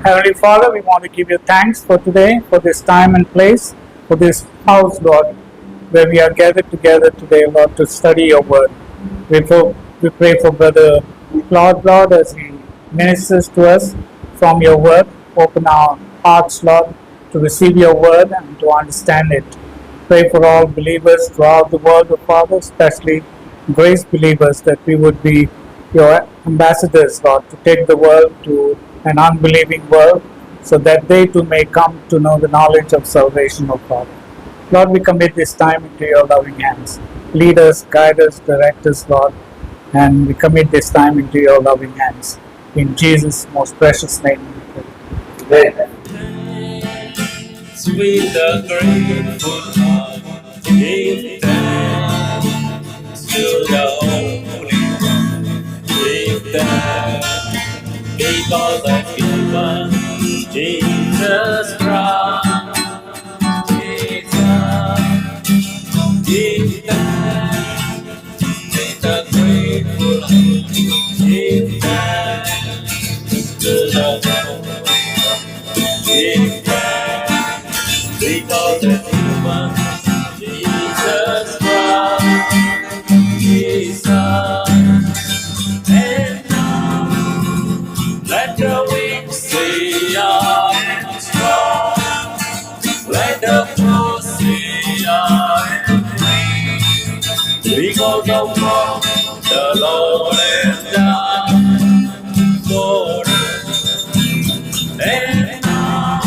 Heavenly Father, we want to give you thanks for today, for this time and place, for this house, Lord, where we are gathered together today, Lord, to study your word. We pray for Brother Claude, Lord, as he ministers to us from your word. Open our hearts, Lord, to receive your word and to understand it. Pray for all believers throughout the world, Father, especially grace believers, that we would be your ambassadors, Lord, to take the world to an unbelieving world, so that they too may come to know the knowledge of salvation, O Father. Lord, we commit this time into your loving hands. Lead us, guide us, direct us, Lord, and we commit this time into your loving hands. In Jesus' most precious name we pray. Amen. With a grateful heart, give thanks to the Holy One. Give thanks because of given Jesus Christ. Jesus, give thanks with a grateful heart. Give thanks to the Holy One. Give thanks because of human Jesus Christ, His Son. And now let the weak say I am strong. Let the poor say I am free. Because of what the Lord has done for us. And now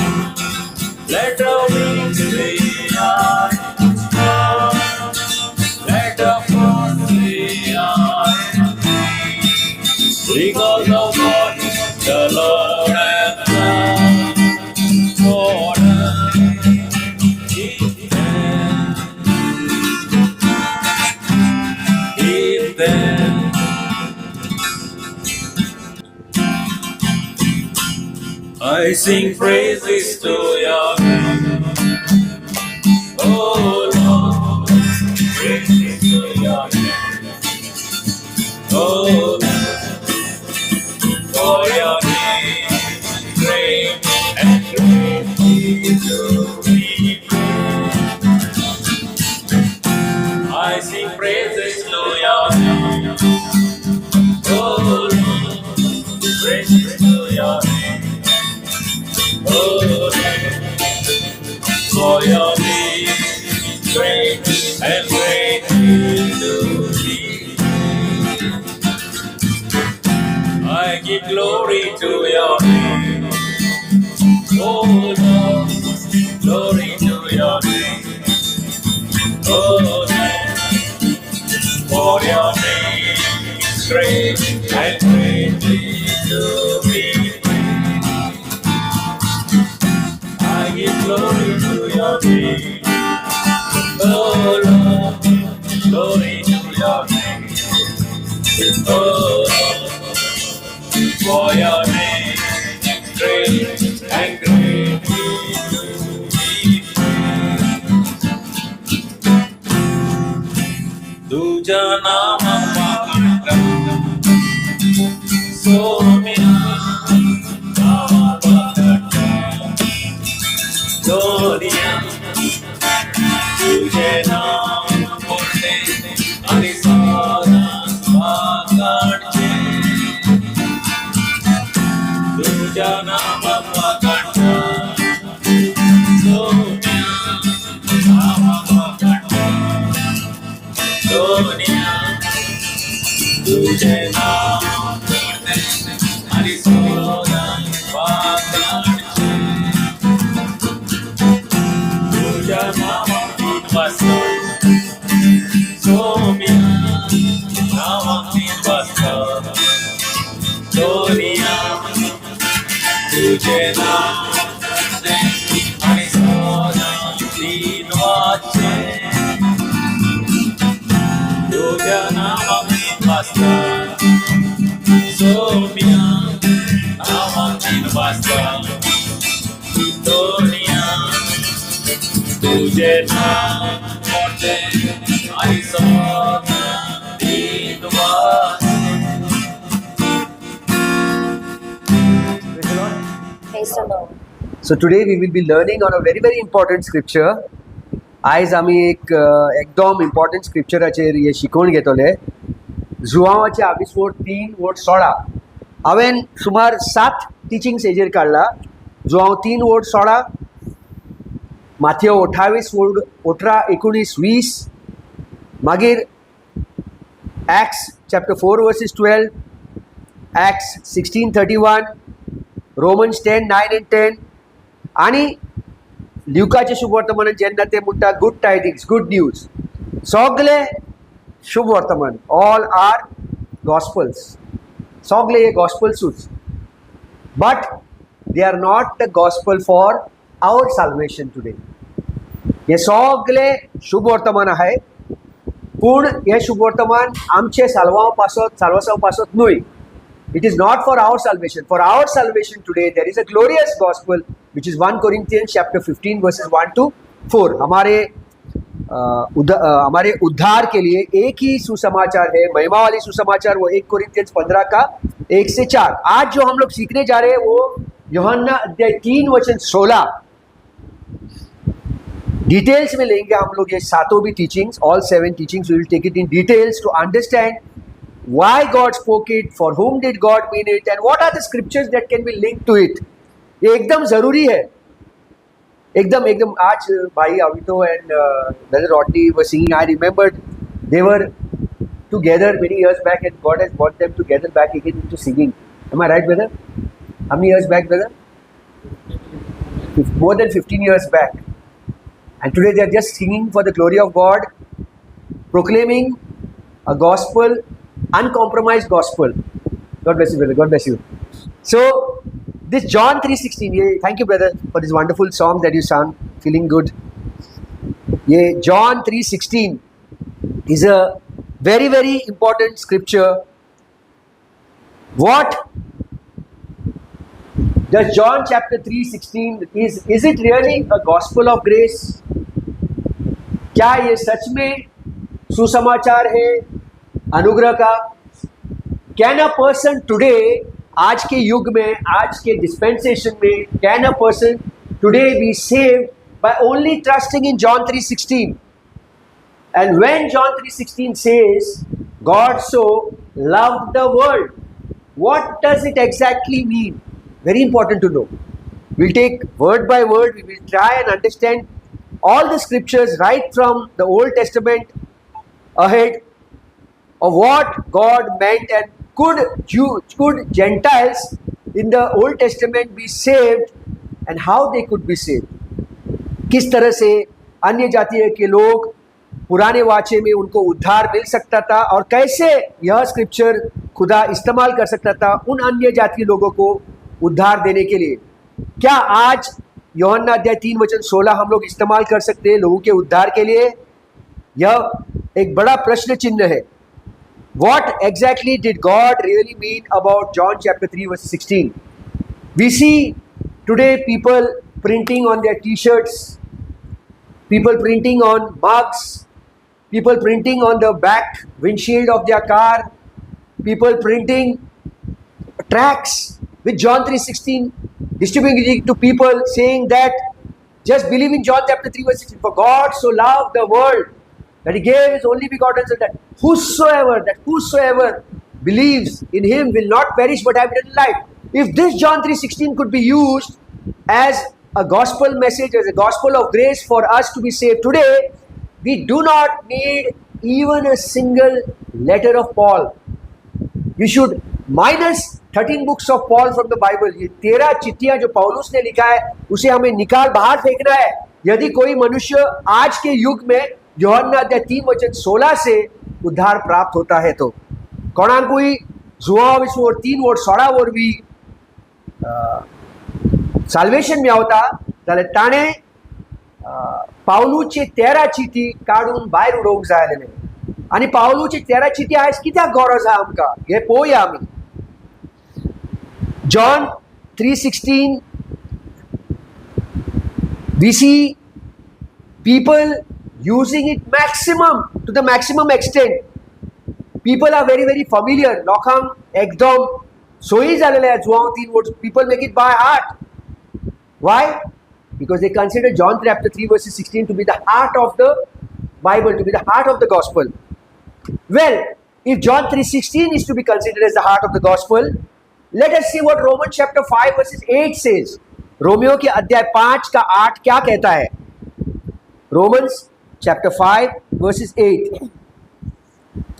let the weak say I am strong. Let the poor say I am free. Because of what the Lord has done for us. Give thanks. Give thanks. I sing praises to your name. Oh Lord, praises to your name. Oh Lord, for your name is great and greatly to be praised. I sing praises to your name. Oh Lord, praises to your name. Oh Lord, for your name is great and greatly to be praised. I give glory to your name. Oh Lord, glory to your name. Oh Lord, for your name is great and greatly to be praised. I give glory to your name. Oh Lord, glory to your name. Oh Lord, for your name is great and greatly to be praised. तुझा नाम पाकंता सोम्या नाम पाकंता दोरिया तुझे नाम बोलते अनिसाना पाकंते तुझा नाम पाकंता सोम्या नाम पाकंता दुनिया तुझे नाम बोलते अनिसाना पाकंते तुझा नाम बसा सोम्या नाम बसा दुनिया तुझे नाम बोलते अनिसाना तीन वाचे तुझा नाम बसा सोम्या नाम बसा दुनिया तुझे नाम बोलते अनिसाना तीन वाचे. Praise the Lord. Praise the Lord. So today we will be learning on a very very important scripture. आयज आमी एक एकदम इम्पॉर्टंट स्क्रिप्चराचेर हे शिकोवन घेतले. जुआंवाचे 23:3-16 हांवें सुमार 7 टिचिंग्स हेजेर काडला. जुआंव 3:16, माथ्यो 28:18-19-20, मागीर Acts chapter 4:12, Acts 16:31, Romans 10:9 and 10, आनी ल्युकाचे शुभ वर्तमानान जेन्ना ते म्हणटा गुड टायडिंग्स, गुड न्यूज, सगळे शुभ वर्तमान, ऑल आर गॉस्पल्स, सगळे हे गॉस्पल्सूच. But they are not the gospel for our salvation today. हे सगळे शुभ वर्तमान आहे, पूण हे शुभ वर्तमान आमचे साल्वासांव पासत न्हय. It is not for our salvation. For our salvation today, there is a glorious gospel, which is 1 Corinthians chapter 15 verses 1-4. हमारे उद्धार के लिए एक ही सुसमाचार है, महिमा वाली सुसमाचार, वो 1 कोरिन्थियंस 15 का 1 से 4. आज जो हम लोग सीखने जा रहे हैं वो यूहन्ना अध्याय 3 वचन 16. डिटेल्स में लेंगे हम लोग ये सातों भी teachings, all 7 teachings. We will take it in details to understand why God spoke it, for whom did God mean it, and what are the scriptures that can be linked to it. ये एकदम ज़रूरी है, एकदम. आज भाई Avito and brother Rodney were singing. I remembered they were together many years back, and God has brought them together back again into singing. Am I right, brother? How many years back, brother? More than 15 years back. And today they are just singing for the glory of God, proclaiming a gospel, uncompromised gospel. God bless you, brother. God bless you. So this John 3:16. Thank you, brother, for this wonderful song that you sang. Feeling good. John 3:16 is a very very important scripture. What does John chapter 3:16 is it really a gospel of grace? क्या ये सच में सुसमाचार है अनुग्रह का? Can a person today, आज के युग में, आज के डिस्पेंसेशन में, can a person today be saved by only trusting in John 3:16? And when John 3:16 says God so loved the world, what does it exactly mean? Very important to know. We'll take word by word, we will try and understand all the scriptures right from the Old Testament ahead of what God meant, and could Gentiles in the Old Testament be saved and how they could be saved. किस तरह से अन्य जातीय के लोग पुराने वाचे में उनको उद्धार मिल सकता था, और कैसे यह स्क्रिप्चर खुदा इस्तेमाल कर सकता था उन अन्य जातीय लोगों को उद्धार देने के लिए. क्या आज यूहन्ना अध्याय 3 वचन 16 हम लोग इस्तेमाल कर सकते हैं लोगों के उद्धार के लिए? यह एक बड़ा प्रश्न चिन्ह है. What exactly did God really mean about John chapter 3 verse 16? We see today people printing on their t-shirts, people printing on mugs, people printing on the back windshield of their car, people printing tracts with John 3:16, distributing it to people, saying that just believe in John chapter 3 verse 16. For God so loved the world that he gave his only begotten Son, that whosoever believes in him will not perish but have eternal life. If this John 3:16 could be used as a gospel message, as a gospel of grace for us to be saved today, we do not need even a single letter of Paul. We should minus 13 books of Paul from the Bible. ये 13 चिट्ठियां जो पौलुस ने लिखा है उसे हमें निकाल बाहर फेंकना है. यदि कोई मनुष्य आज के युग में यूहन्ना अध्याय 3 वचन 16 से उद्धार प्राप्त होता है तो कोणाकूय जुआविसवर 3 वर 16 वरवीं साल्वेशन मेळवता जाल्यार ताणें पावलूचे 13 चिठी काडून भायर उडोवंक जाय आसलेले. आनी पावलूचे 13 चिठी आयज कित्याक गरज आहा आमकां हें पळोवया आमी. John 3:16, we see people using it to the maximum extent. People are very very familiar. लोकांक एकदम सोयी जालेले जुआंव 3 words. People make it by heart. Why? Because they consider John chapter 3 verses 16 to be the heart of the Bible, to be the heart of the gospel. Well, if John 3:16 is to be considered as the heart of the gospel, let us see what Romans chapter 5 verses 8 says. Romeo के अध्याय 5 का 8 क्या कहता है? Romans chapter 5 verses 8.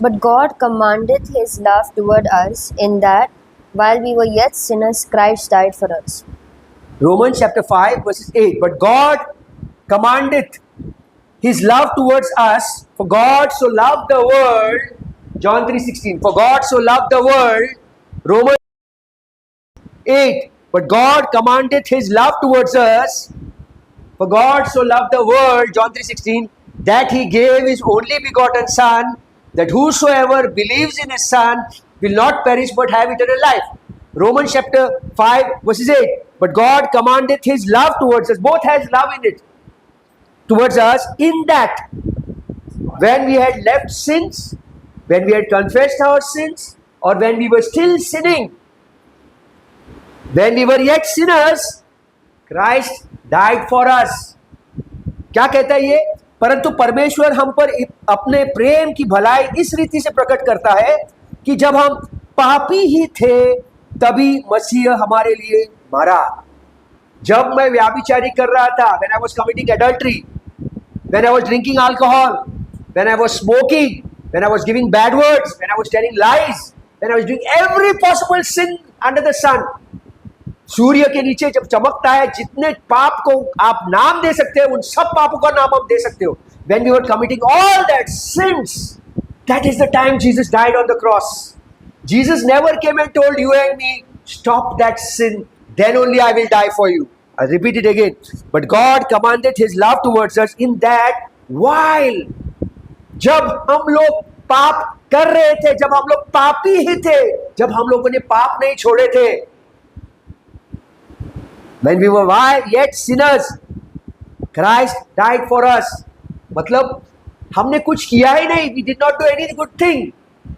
But God commandeth his love toward us, in that, while we were yet sinners, Christ died for us. Romans chapter 5 verses 8. But God commandeth his love towards us, for God so loved the world. John 3:16. For God so loved the world. Romans 8. But God commandeth his love towards us. For God so loved the world, John 3:16, that he gave his only begotten Son, that whosoever believes in his Son will not perish but have eternal life. Romans chapter 5 verses 8. But God commandeth his love towards us. Both has love in it. Towards us, in that when we had left sins, when we had confessed our sins, or when we were still sinning, when we were yet sinners, Christ died for us. क्या कहता है ये? परंतु परमेश्वर हम पर अपने प्रेम की भलाई इस रीति से प्रकट करता है कि जब हम पापी ही थे तभी मसीह हमारे लिए मरा. जब मैं व्याभिचारी कर रहा था, when I was committing adultery, when I was drinking alcohol, when I was smoking, when I was giving bad words, when I was telling lies, when I was doing every possible sin under the sun, सूर्य के नीचे जब चमकता है, जितने पाप को आप नाम दे सकते हो उन सब पापों का नाम आप दे सकते हो. When we were committing all that sins, that is the time Jesus died on the cross. Jesus never came and told you and me, stop that sin, then only I will die for you. I'll repeat it again. But God commanded his love towards us, in that while, जब हम लोग पाप कर रहे थे, जब हम लोग पापी ही थे, जब हम लोगों ने पाप नहीं छोड़े थे, when we were yet sinners, Christ died for us. मतलब हमने कुछ किया ही नहीं. We did not do any good thing.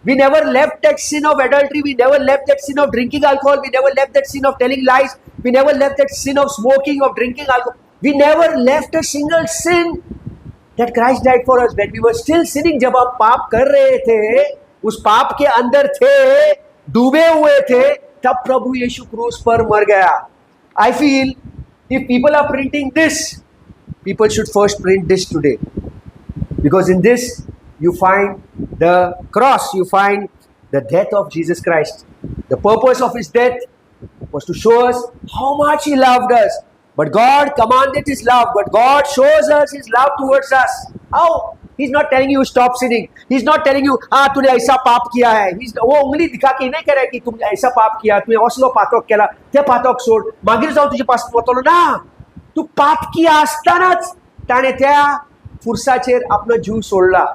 We never left that sin of adultery. We never left that sin of drinking alcohol. We never left that sin of telling lies. We never left that sin of smoking, of drinking alcohol. We never left a single sin that Christ died for us. When we were still sinning, जब हम पाप कर रहे थे, उस पाप के अंदर थे, डूबे हुए थे, तब प्रभु यीशु क्रूस पर मर गया. I feel if people are printing this, people should first print this today. Because in this, you find the cross, you find the death of Jesus Christ. The purpose of his death was to show us how much he loved us. But God commanded his love, but God shows us his love towards us. How? He's not telling you stop sinning. He's not telling you, हाँ तूने ऐसा पाप किया है. वो उंगली दिखा के नहीं कह रहा है कि तुमने ऐसा पाप किया, तुम्हें असलो पातक केला, ते पातक सोड, मागील जाऊन तुझे पास पोतलो ना. तू पाप किया असतानाच त्याने त्या फुरसाचेर आपला जीव सोडला.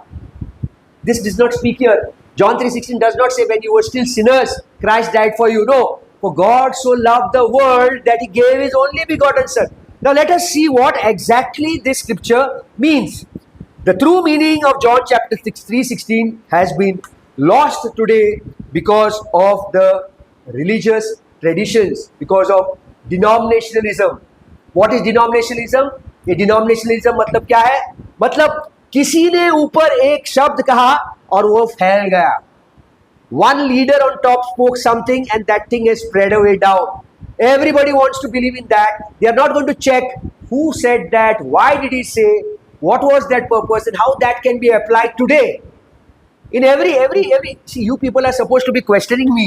This does not speak here. John 3:16 does not say when you were still sinners, Christ died for you. No. For God so loved the world that he gave his only begotten Son. Now let us see what exactly this scripture means. The true meaning of John chapter 3:16 has been lost today because of the religious traditions, because of denominationalism. What is denominationalism? ये denominationalism मतलब क्या है? मतलब किसी ने ऊपर एक शब्द कहा और वो फैल गया. One leader on top spoke something and that thing has spread away down. Everybody wants to believe in that. They are not going to check who said that, why did he say, what was that purpose, and how that can be applied today. In every see, you people are supposed to be questioning me.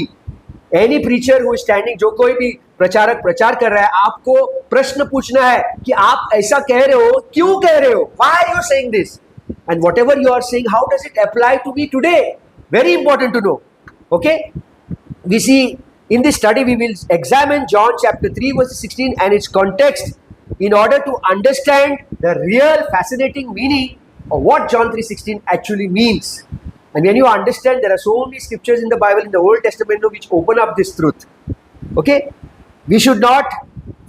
Any preacher who is standing, जो कोई भी प्रचारक प्रचार कर रहा है, आपको प्रश्न पूछना है कि आप ऐसा कह रहे हो, क्यों कह रहे हो? Why are you saying this? And whatever you are saying, how does it apply to me today? Very important to know. Okay? We see in this study, we will examine John chapter 3 verse 16 and its context in order to understand the real fascinating meaning of what John 3:16 actually means. And when you understand, there are so many scriptures in the Bible, in the Old Testament, which open up this truth. Okay? We should not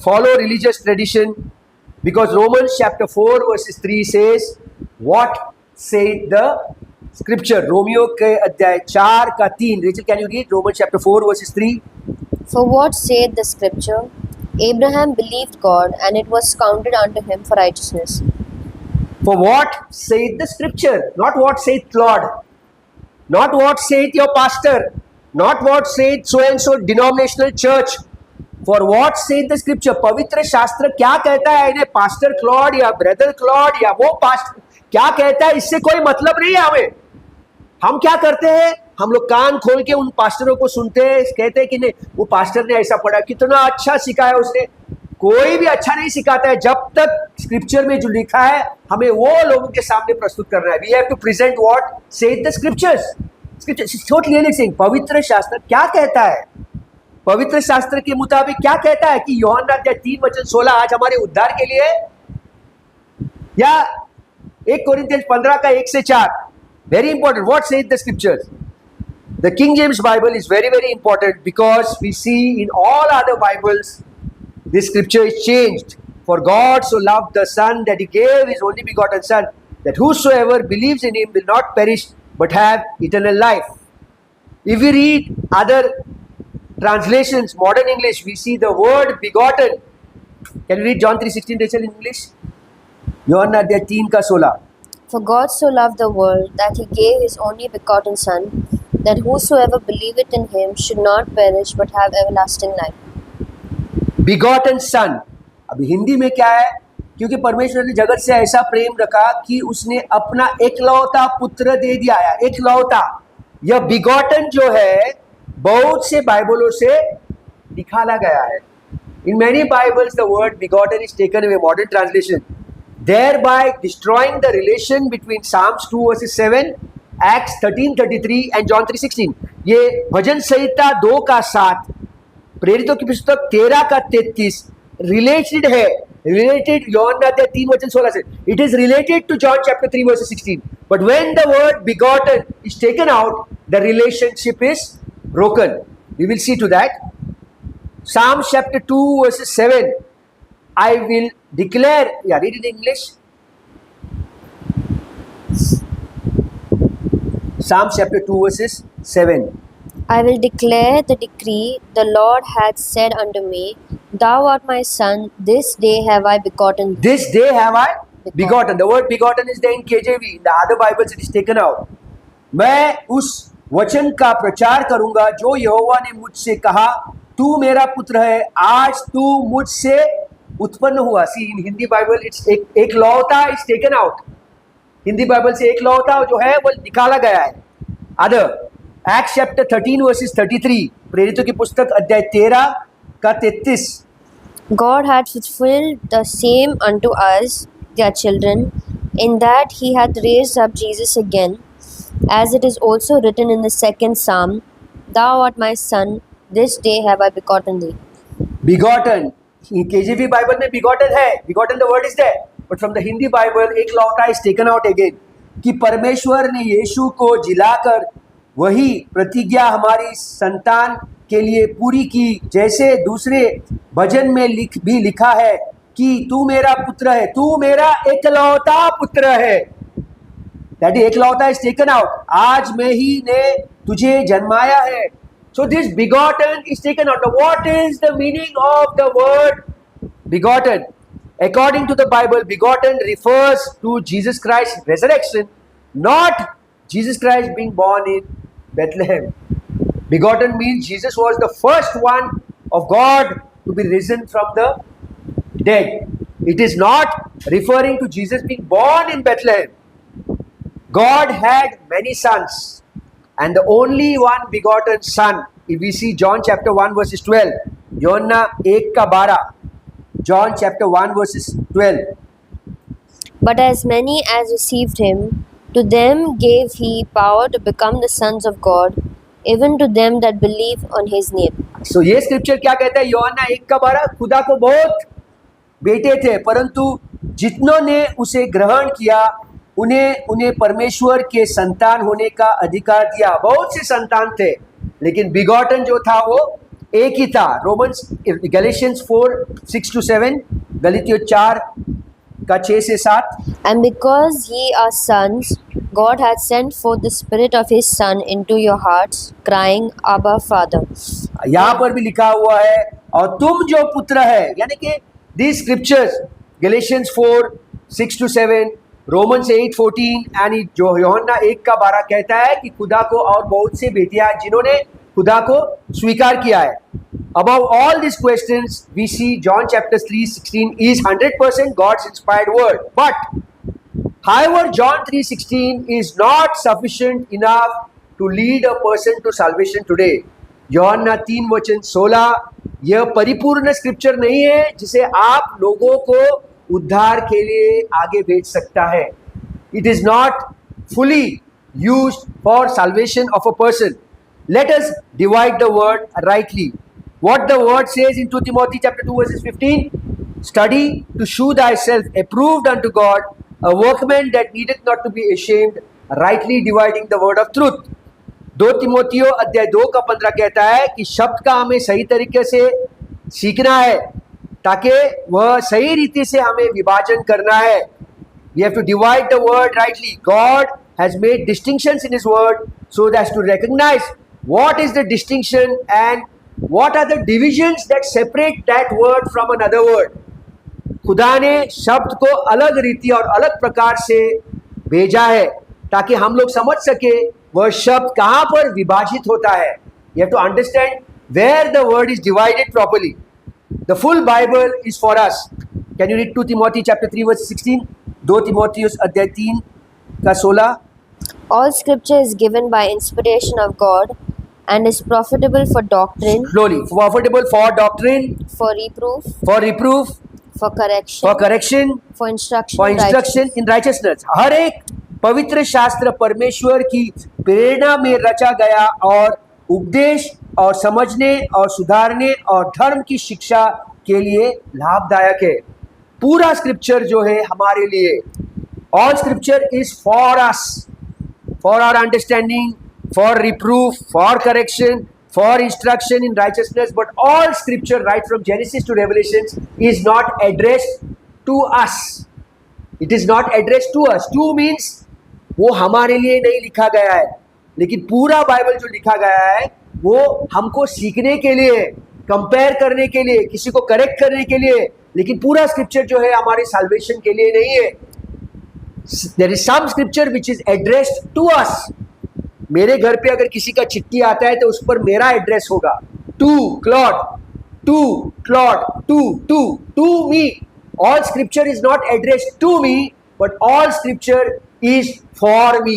follow religious tradition, because Romans chapter 4 verses 3 says, what said the scripture? Romeo के अध्याय 4 का 3. Rachel, can you read Romans chapter 4 verses 3? For what saith the scripture? Abraham believed God, and it was counted unto him for righteousness. For what saith the scripture? Not what saith Lord, not what saith your pastor, not what saith so and so denominational church. For what saith the scripture? पवित्र शास्त्र क्या कहता है? इन्हें pastor Claude या brother Claude या वो pastor क्या कहता है, इससे कोई मतलब नहीं है हमें. हम क्या करते हैं? हम लोग कान खोल के उन पास्टरों को सुनते हैं, कहते हैं कि नहीं वो पास्टर ने ऐसा पढ़ा, कितना अच्छा सिखाया उसने. कोई भी अच्छा नहीं सिखाता है जब तक स्क्रिप्चर में जो लिखा है हमें वो लोगों के सामने प्रस्तुत करना है. We have to present what said the scriptures. Scripture so clearly saying पवित्र शास्त्र क्या कहता है. पवित्र शास्त्र के मुताबिक क्या कहता है कि यूहन्ना अध्याय 3:16 आज हमारे उद्धार के लिए, या 1 कोरिन्थियंस 15 का 1 से 4. Very important. What said the scriptures. The King James Bible is very, very important because we see in all other Bibles this scripture is changed. For God so loved the Son that He gave His only begotten Son, that whosoever believes in Him will not perish but have eternal life. If we read other translations, modern English, we see the word begotten. Can we read John 3:16 Rachel in English? यूहन्ना अध्याय 3 का 16. For God so loved the world that he gave his only begotten Son, that whosoever believeth in him should not perish but have everlasting life. Begotten son. अभी हिंदी में क्या है? क्योंकि परमेश्वर ने जगत से ऐसा प्रेम रखा कि उसने अपना एकलौता पुत्र दे दिया है. एकलौता. यह बिगॉटन जो है बहुत से बाइबलों से निकाला गया है. In many Bibles the word begotten is taken away, modern translation, thereby destroying the relation between Psalms 2:7, Acts 13:33 and John 3:16. ये भजन संहिता 2 का 7, प्रेरितों की पुस्तक 13 का 33 रिलेटेड है. रिलेटेड यूहन्ना अध्याय 3:16 से. It is related to John chapter 3:16. But when the word begotten is taken out, the relationship is broken. We will see to that. Psalms chapter 2:7. I will declare, yeah, read it in English. Psalms chapter 2:7. I will declare the decree, the Lord hath said unto me, Thou art my son, this day have I begotten thee. This day have I begotten. The word begotten is there in KJV. In the other Bibles it is taken out. मैं उस वचन का प्रचार करूंगा जो यहोवा ने मुझसे कहा, तू मेरा पुत्र है, आज तू मुझसे उत्पन्न हुआ. See in Hindi bible it's एक लौता is taken out. Hindi bible से एक लौता जो है वो निकाला गया है. अदर एक्ट्स चैप्टर 13:33, प्रेरितों की पुस्तक अध्याय 13 का 33. God hath fulfilled the same unto us, their children, in that he hath raised up Jesus again, as it is also written in the 2nd Psalm, Thou art my son, this day have I begotten thee. Begotten. KJV Bible में begotten है. Begotten the word is there. But from the Hindi Bible एक लौटा is taken out again. कि परमेश्वर ने यीशु को जिलाकर वही प्रतिज्ञा हमारी संतान के लिए पूरी की, जैसे दूसरे भजन में लिखा है कि तू मेरा पुत्र है, तू मेरा एकलौता पुत्र है. That एकलौता is taken out. आज मैं ही ने तुझे जन्माया है. So this begotten is taken out. Now what is the meaning of the word begotten? According to the Bible, begotten refers to Jesus Christ's resurrection, not Jesus Christ being born in Bethlehem. Begotten means Jesus was the first one of God to be risen from the dead. It is not referring to Jesus being born in Bethlehem. God had many sons, and the only one begotten son, if we see John chapter 1 verses 12, यूहन्ना 1 का 12, John chapter 1 verses 12. But as many as received him, to them gave he power to become the sons of God, even to them that believe on his name. So ये scripture क्या कहता है? यूहन्ना 1 का 12, खुदा को बहुत बेटे थे, परंतु जितनों ने उसे ग्रहण किया उन्हें परमेश्वर के संतान होने का अधिकार दिया. बहुत से संतान थे, लेकिन बिगॉटन जो था वो एक ही था. रोमन्स गैलेशियंस 4:6-7, गलातियों 4 का 6 से 7. And because ye are sons, God hath sent forth the Spirit of his Son into your hearts, crying, Abba, Father. यहाँ पर भी लिखा हुआ है, और तुम जो पुत्र है, यानी कि these scriptures, Galatians 4, 6 to 7, Romans 8, 14 and जो यूहन्ना 1 का 12 कहता है कि खुदा को और बहुत से बेटियां जिन्होंने खुदा को स्वीकार किया है. Above all these questions, we see John chapter 3:16 is 100% God's inspired word. But however, John 3:16 is not sufficient enough to lead a person to salvation today. यूहन्ना 3:16 यह परिपूर्ण स्क्रिप्चर नहीं है जिसे आप लोगों को उद्धार के लिए आगे भेज सकता है. It is not fully used for salvation of a person. Let us divide the word rightly. What the word says in 2 Timothy chapter 2 verses 15, study to shew thyself approved unto God, a workman that needeth not to be ashamed, rightly dividing the word of truth. 2 तिमोथियो अध्याय 2 का 15 कहता है कि शब्द का हमें सही तरीके से सीखना है ताकि वह सही रीति से हमें विभाजन करना है. We have to divide the word rightly. God has made distinctions in His word so as to recognize what is the distinction and what are the divisions that separate that word from another word. खुदा ने शब्द को अलग रीति और अलग प्रकार से भेजा है ताकि हम लोग समझ सके वह शब्द कहाँ पर विभाजित होता है. You have to understand where the word is divided properly. The full Bible is for us. Can you read 2 Timothy chapter 3 verse 16? 2 Timotheus अध्याय 3 का 16. All scripture is given by inspiration of God and is profitable for doctrine, Slowly. Profitable for doctrine, for reproof, for reproof, for correction, for correction, for instruction, for in instruction in righteousness. हर एक पवित्र शास्त्र परमेश्वर की प्रेरणा में रचा गया और उपदेश और समझने और सुधारने और धर्म की शिक्षा के लिए लाभदायक है. पूरा स्क्रिप्चर जो है हमारे लिए, all scripture is for us, for our understanding, for reproof, for correction, for instruction in righteousness. But all scripture right from Genesis to Revelations is not addressed to us. It is not addressed to us. To means वो हमारे लिए नहीं लिखा गया है, लेकिन पूरा Bible जो लिखा गया है वो हमको सीखने के लिए, कंपेयर करने के लिए, किसी को करेक्ट करने के लिए, लेकिन पूरा स्क्रिप्चर जो है हमारे साल्वेशन के लिए नहीं है. There is some scripture which is addressed to us. मेरे घर पे अगर किसी का चिट्ठी आता है तो उस पर मेरा एड्रेस होगा. To clawed to me. All scripture is not addressed to me but all scripture is for me,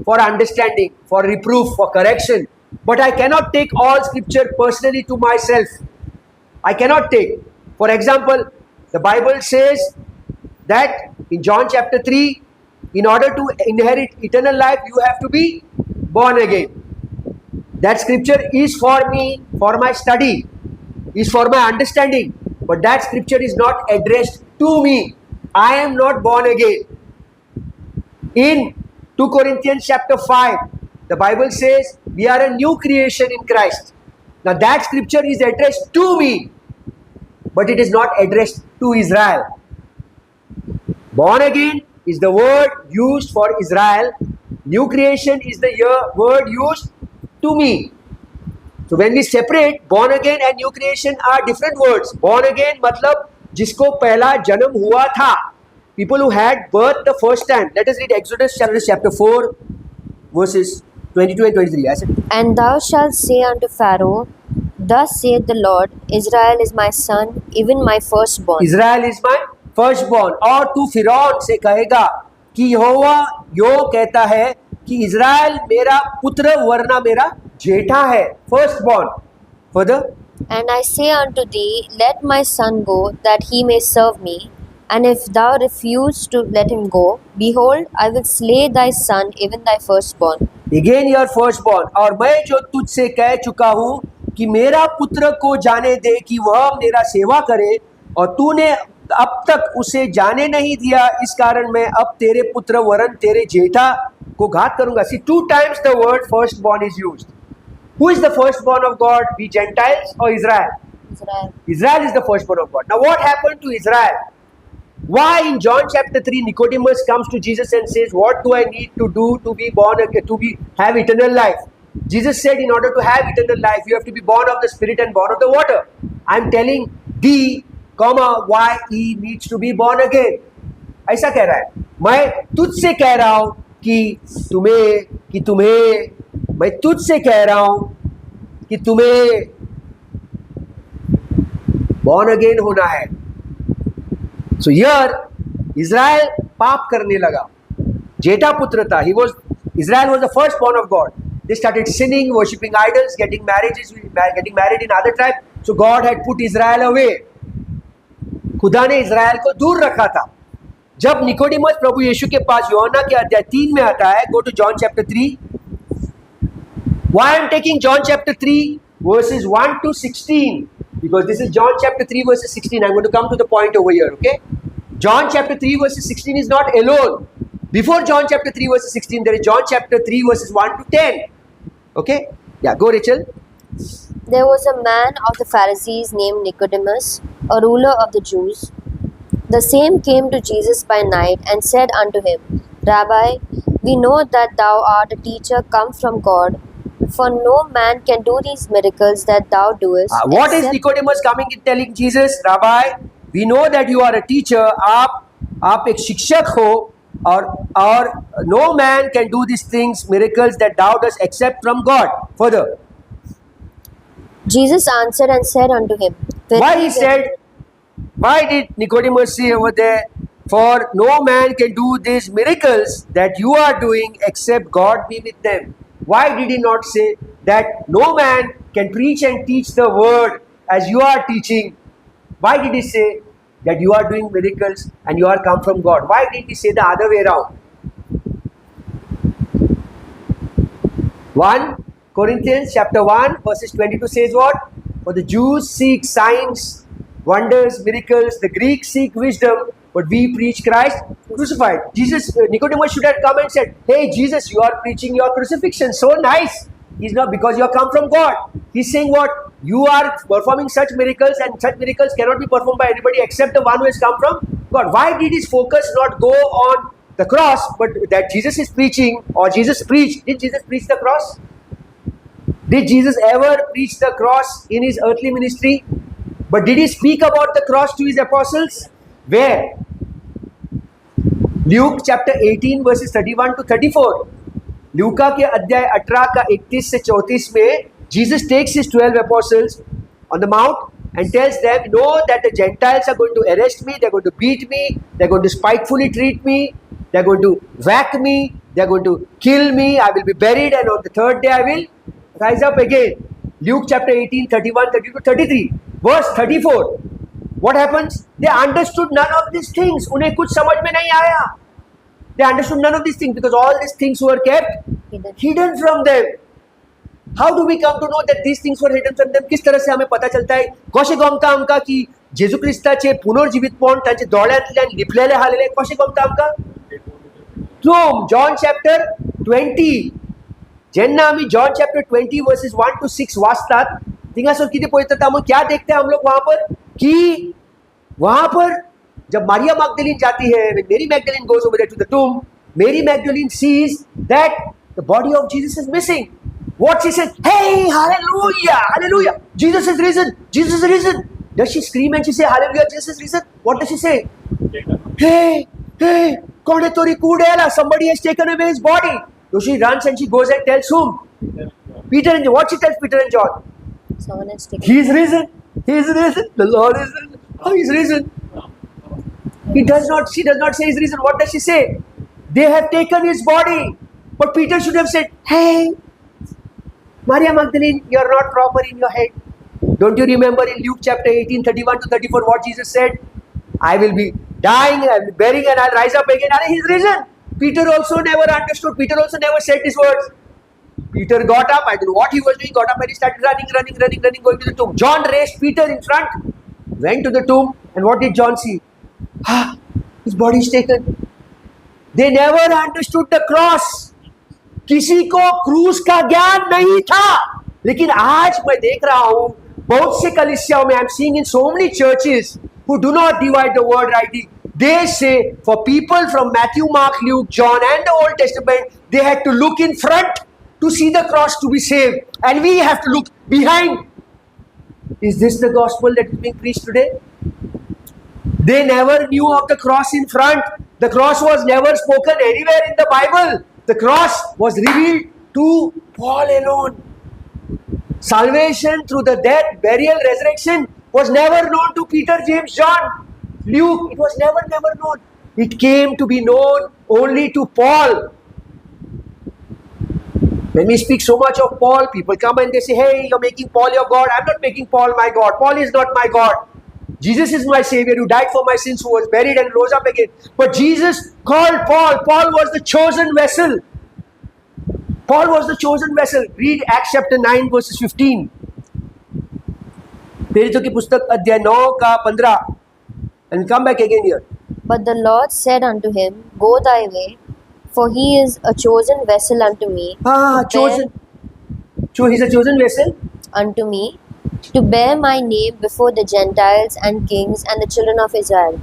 for understanding, for reproof, for correction. But I cannot take all scripture personally to myself. I cannot take. For example, the bible says that in John chapter 3, in order to inherit eternal life, you have to be born again. That scripture is for me, for my study, is for my understanding. But that scripture is not addressed to me. I am not born again. In 2 Corinthians chapter 5, the Bible says we are a new creation in Christ. Now that scripture is addressed to me, but it is not addressed to Israel. Born again is the word used for Israel. New creation is the word used to me. So when we separate, born again and new creation are different words. Born again मतलब जिसको पहला जन्म हुआ था. People who had birth the first time. Let us read Exodus chapter 4 verses 22 and 23. I said, And thou shalt say unto Pharaoh, Thus saith the Lord, Israel is my son, even my firstborn. Israel is my firstborn. और तू फिरौन से कहेगा कि यहोवा यो कहता है कि Israel मेरा पुत्र वरना मेरा जेठा है. Firstborn. Further. And I say unto thee, Let my son go, that he may serve me. And if thou refuse to let him go, behold, I will slay thy son, even thy firstborn. Again your firstborn. और मैं जो तुझसे कह चुका हूँ कि मेरा पुत्र को जाने दे कि वह मेरा सेवा करे, और तूने अब तक उसे जाने नहीं दिया, इस कारण मैं अब तेरे पुत्र वरन तेरे जेठा को घात करूंगा. See, 2 times the word firstborn is used. Who is the firstborn of God? We Gentiles or Israel? Israel. Israel is the firstborn of God. Now what happened to Israel? Why in John chapter 3 Nicodemus comes to Jesus and says, what do I need to do to be born again, have eternal life? Jesus said in order to have eternal life you have to be born of the Spirit and born of the water. I'm telling thee, why he needs to be born again. ऐसा कह रहा है, मैं तुझसे कह रहा हूं कि तुम्हें मैं तुझसे कह रहा हूं कि तुम्हें born again होना है. So here Israel पाप करने लगा. जेठा पुत्र था. Israel was the firstborn of God. They started sinning, worshipping idols, getting married in other tribes. So God had put Israel away. खुदा ने इज़राइल को दूर रखा था. जब निकोडिमस प्रभु यीशु के पास यूहन्ना के अध्याय 3 में आता है, go to John chapter 3. Why I'm taking John chapter 3 verses 1 to 16? Because this is John chapter 3 verses 16. I'm going to come to the point over here, okay? John chapter 3 verses 16 is not alone. Before John chapter 3 verses 16, there is John chapter 3 verses 1 to 10. Okay? Yeah, go Rachel. There was a man of the Pharisees named Nicodemus, a ruler of the Jews. The same came to Jesus by night and said unto him, Rabbi, we know that thou art a teacher come from God, for no man can do these miracles that thou doest. What is except- Nicodemus coming and telling Jesus? Rabbi, we know that you are a teacher. आप एक शिक्षक हो और no man can do these things, miracles that thou dost except from God. Further. Jesus answered and said unto him, Why did Nicodemus say over there, for no man can do these miracles that you are doing except God be with them? Why did he not say that no man can preach and teach the word as you are teaching? Why did he say that you are doing miracles and you are come from God? Why did he say the other way around? 1 Corinthians chapter 1 verses 22 says what? For the Jews seek signs, wonders, miracles. The Greeks seek wisdom, but we preach Christ crucified. Nicodemus should have come and said, hey Jesus, you are preaching your crucifixion. So nice. He's not, because you have come from God. He's saying what? You are performing such miracles, and such miracles cannot be performed by anybody except the one who has come from God. Why did his focus not go on the cross, but that Jesus is preaching, or Jesus preached? Did Jesus preach the cross? Did Jesus ever preach the cross in his earthly ministry? But did he speak about the cross to his apostles? Where? Luke chapter 18 verses 31 to 34. लूका के अध्याय 18 का 31 से 34 में Jesus takes his 12 apostles on the mount and tells them, know that the Gentiles are going to arrest me, they're going to beat me, they're going to spitefully treat me, they're going to whack me, they're going to kill me, I will be buried, and on the third day I will rise up again. Luke chapter 18, 31, 32, 33. Verse 34. What happens? They understood none of these things. उन्हें कुछ समझ में नहीं आया. They understood none of these things because all these things were kept hidden from them. How do we come to know that these things were hidden from them? किस तरह से हमें पता चलता है? कशे गमता आमका की जेजू ख्रिस्ताचे पुनर्जीवितपण तांचे दोळ्यांतल्यान लिपलेले हालेले कशे गमता आमका? Through John chapter 20. जेन्ना आम्ही John chapter 20 verses 1 to 6 वाचतात, थिंगासर किती पळयतात आमी क्या देखते हैं हम लोग वहां पर कि वहां पर जब मारिया मैग्दलीन जाती है, when Mary Magdalene goes over there to the tomb, Mary Magdalene sees that the body of Jesus is missing. What she says? Hey, hallelujah, hallelujah, Jesus is risen, Jesus is risen. Does she scream and she say hallelujah, Jesus is risen? What does she say? Hey, hey, कौन है तोरी कूड़ेला? Somebody has taken away his body. So she runs and she goes and tells whom? Peter and John. What she tells Peter and John? Someone has taken. He is risen. He is risen. The Lord is risen. Oh, he is risen. She does not say he's risen. What does she say? They have taken his body. But Peter should have said, hey, Maria Magdalene, you are not proper in your head. Don't you remember in Luke chapter 18, 31 to 34 what Jesus said? I will be dying, I will be burying, and I'll rise up again. And he's risen. Peter also never understood. Peter also never said these words. Peter got up. I don't know what he was doing. Got up and he started running, going to the tomb. John raised Peter in front, went to the tomb, and what did John see? His body is taken. They never understood the cross. किसी को क्रूस का ज्ञान नहीं था. लेकिन आज मैं देख रहा हूं बहुत से कलीसियाओं में, I am seeing in so many churches who do not divide the word rightly. They say for people from Matthew, Mark, Luke, John and the Old Testament, they had to look in front to see the cross to be saved. And we have to look behind Is this the gospel that is being preached today? They never knew of the cross in front. The cross was never spoken anywhere in the Bible. The cross was revealed to Paul alone. Salvation through the death, burial, resurrection was never known to Peter, James, John, Luke. It was never known. It came to be known only to Paul. When we speak so much of Paul, people come and they say, hey, you're making Paul your God. I'm not making Paul my God. Paul is not my God. Jesus is my Savior who died for my sins, who was buried and rose up again. But Jesus called Paul. Paul was the chosen vessel. Paul was the chosen vessel. Read Acts chapter 9 verses 15. प्रेरितों की पुस्तक अध्याय 9 का 15. And come back again here. But the Lord said unto him, Go thy way, for he is a chosen vessel unto me. Chosen. So he's a chosen vessel. Unto me, to bear my name before the Gentiles and kings and the children of Israel.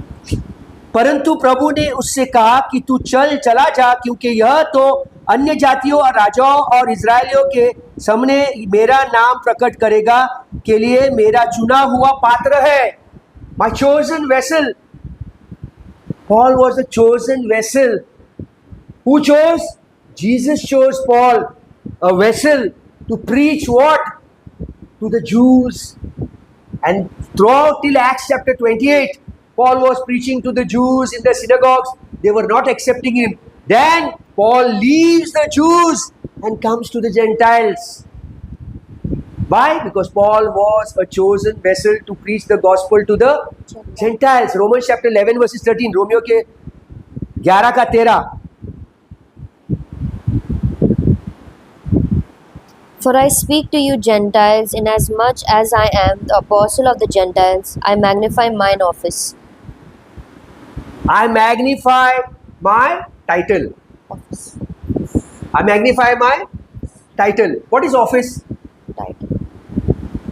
परंतु प्रभु ने उससे कहा कि तू चला जा, क्योंकि यह तो अन्य जातियों और राजाओं और इजरायलियों के सामने मेरा नाम प्रकट करेगा के लिए मेरा चुना हुआ पात्र है. My chosen vessel. Paul was the chosen vessel. Who chose? Jesus chose Paul, a vessel to preach what? To the Jews. And throughout till Acts chapter 28, Paul was preaching to the Jews in the synagogues. They were not accepting him. Then Paul leaves the Jews and comes to the Gentiles. Why? Because Paul was a chosen vessel to preach the gospel to the Gentiles. Romans chapter 11 verses 13. Romeo के 11 का 13. For I speak to you Gentiles, inasmuch as I am the apostle of the Gentiles, I magnify mine office. I magnify my title. I magnify my title. What is office? Title.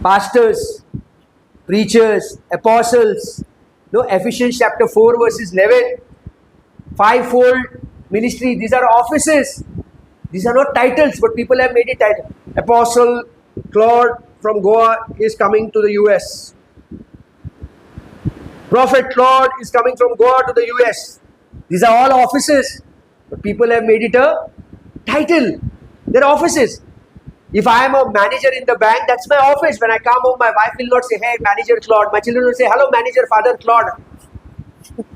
Pastors, preachers, apostles. No, Ephesians chapter 4 verses 11. Fivefold ministry. These are offices. These are not titles, but people have made it title. Apostle Claude from Goa is coming to the US. Prophet Claude is coming from Goa to the US. These are all offices, but people have made it a title. They're offices. If I am a manager in the bank, that's my office. When I come home, my wife will not say, hey, Manager Claude. My children will say, hello, Manager Father Claude.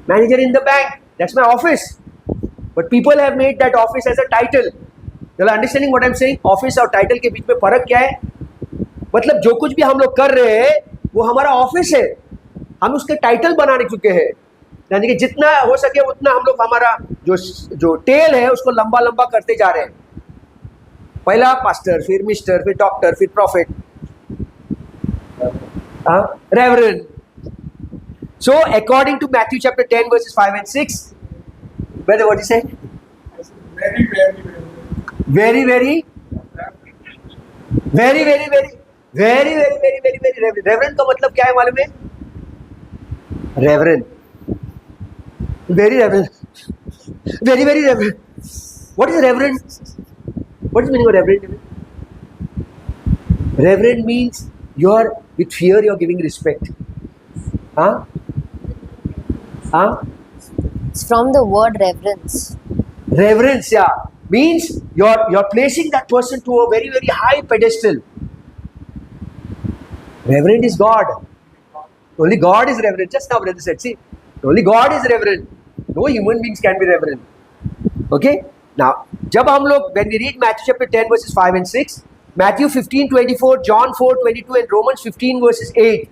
Manager in the bank, that's my office. But people have made that office as a title. You are understanding what I am saying? Office और title के बीच में फर्क क्या है? मतलब जो कुछ भी हम लोग कर रहे हैं वो हमारा ऑफिस है. हम उसके टाइटल बनाने चुके हैं. यानी कि जितना हो सके उतना हम लोग हमारा जो टेल है उसको लंबा लंबा करते जा रहे हैं. पहला पास्टर, फिर मिस्टर, फिर डॉक्टर, फिर profit, reverend. So according to Matthew chapter 10 verses 5 and 6, brother, what you say? Very, very, very. Very, very, very, very, very, very, very, very, very, very reverend. Reverend का मतलब क्या है मालूम है? Reverend. Very reverend. Very, very reverend. What is reverend? What is the meaning of reverend? Reverend means with fear you're giving respect. Huh? Huh? It's from the word reverence. Reverence, yeah. Means you're placing that person to a very, very high pedestal. Reverend is God. Only God is reverend. Just now brother said, see, only God is reverend. No human beings can be reverend. Okay? Now, when we read Matthew chapter 10 verses 5 and 6, Matthew 15:24, John 4:22 and Romans 15 verses 8,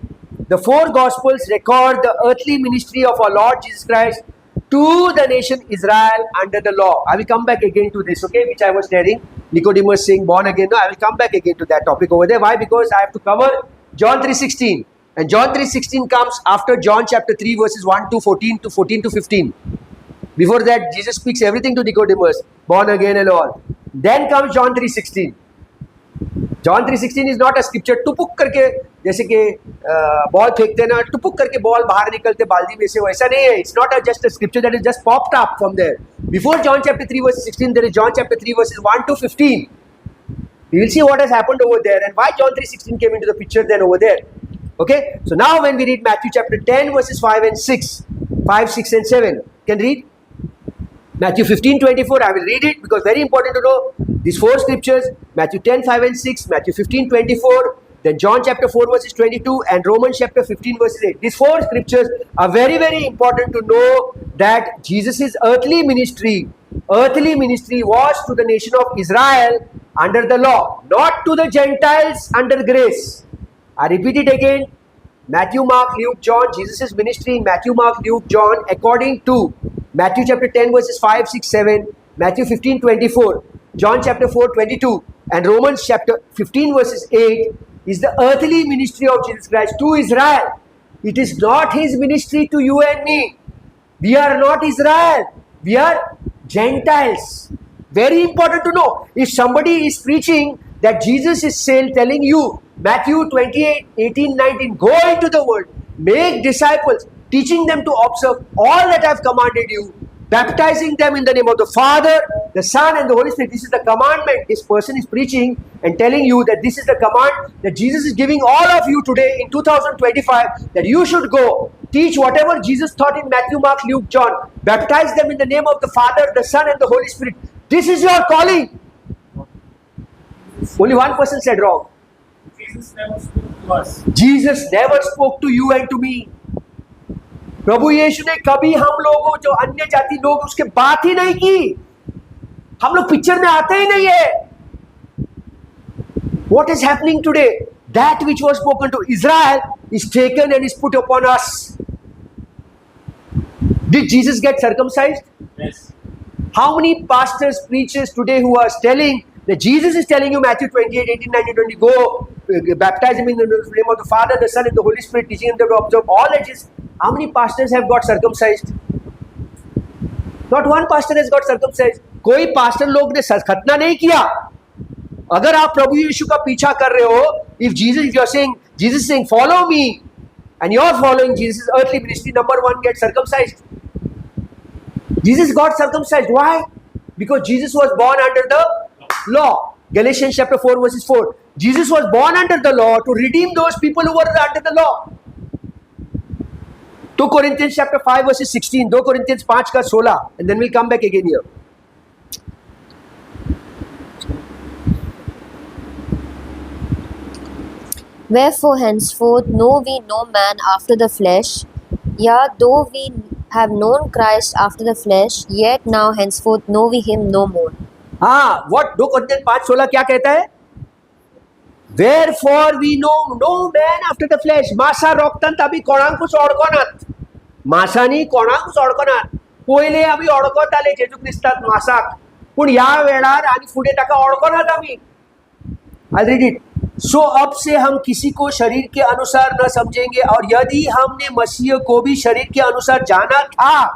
the four Gospels record the earthly ministry of our Lord Jesus Christ to the nation Israel under the law. I will come back again to this, okay, which I was telling. Nicodemus saying born again. No, I will come back again to that topic over there. Why? Because I have to cover John 3:16. And John 3:16 comes after John chapter 3 verses 1 to 14 to 15. Before that, Jesus speaks everything to Nicodemus, born again and all. Then comes John 3:16. John 3:16 is not a scripture. टुपुक करके जैसे कि ball फेंकते ना, टुपुक करके ball बाहर निकलते बाल्टी में से, वैसा नहीं है. It's not just a scripture that is just popped up from there. Before John chapter 3 verse 16, there is John chapter 3 verses 1 to 15. We will see what has happened over there and why John 3:16 came into the picture then over there. Okay, so now when we read Matthew chapter 10 verses 5 and 6, 5, 6 and 7, can read? Matthew 15:24, I will read it because very important to know these four scriptures, Matthew 10, 5 and 6, Matthew 15:24, then John chapter 4 verses 22 and Romans chapter 15 verses 8. These four scriptures are very, very important to know that Jesus' earthly ministry was to the nation of Israel under the law, not to the Gentiles under grace. I repeat it again. Matthew, Mark, Luke, John, Jesus' ministry in Matthew, Mark, Luke, John, according to Matthew chapter 10 verses 5, 6, 7, Matthew 15:24, John chapter 4, 22, and Romans chapter 15 verses 8 is the earthly ministry of Jesus Christ to Israel. It is not his ministry to you and me. We are not Israel. We are Gentiles. Very important to know. If somebody is preaching that Jesus is telling you, Matthew 28, 18, 19, go into the world, make disciples, teaching them to observe all that I have commanded you, baptizing them in the name of the Father, the Son, and the Holy Spirit. This is the commandment. This person is preaching and telling you that this is the command that Jesus is giving all of you today in 2025, that you should go, teach whatever Jesus taught in Matthew, Mark, Luke, John, baptize them in the name of the Father, the Son, and the Holy Spirit. This is your calling. Only one person said wrong. Jesus never spoke to us. Jesus never spoke to you and to me. प्रभु यीशु ने कभी हम लोगों जो अन्य जाति लोग उसके बात ही नहीं की. हम लोग पिक्चर में आते ही नहीं है. What is happening today? That which was spoken to Israel is taken and is put upon us. Did Jesus get circumcised? Yes. How many pastors, preachers today who are telling that Jesus is telling you Matthew 28, 18, 19, 20, go baptize him in the name of the Father, the Son, and the Holy Spirit, teaching him to observe all that is. How many pastors have got circumcised? Not one pastor has got circumcised. कोई pastor लोग ने खतना नहीं किया. अगर आप प्रभु यीशु का पीछा कर रहे हो, if you are saying, Jesus is saying, follow me, and you are following Jesus' earthly ministry, number one, get circumcised. Jesus got circumcised. Why? Because Jesus was born under the law. Galatians chapter 4 verses 4. Jesus was born under the law to redeem those people who were under the law. 2 Corinthians chapter 5 verses 16. 2 Corinthians 5 ka 16. And then we'll come back again here. Wherefore henceforth know we no man after the flesh. Yea, though we have known Christ after the flesh, yet now henceforth know we him no more. हाँ, what 2 Corinthians 5:16 क्या कहता है? Wherefore we know no man after the flesh. मासा रोखतात आम्ही कोणाकुच ओळखोनात. मासानी कोणाकुच ओळखोनात. पहिले आम्ही ओळखत आले जेजू ख्रिस्तात मासाक. पण या वेळार आणि पुढे ताका ओळखोनात आम्ही. I'll read it. सो अब से हम किसी को शरीर के अनुसार न समझेंगे, और यदि हमने मसीह को भी शरीर के अनुसार जाना था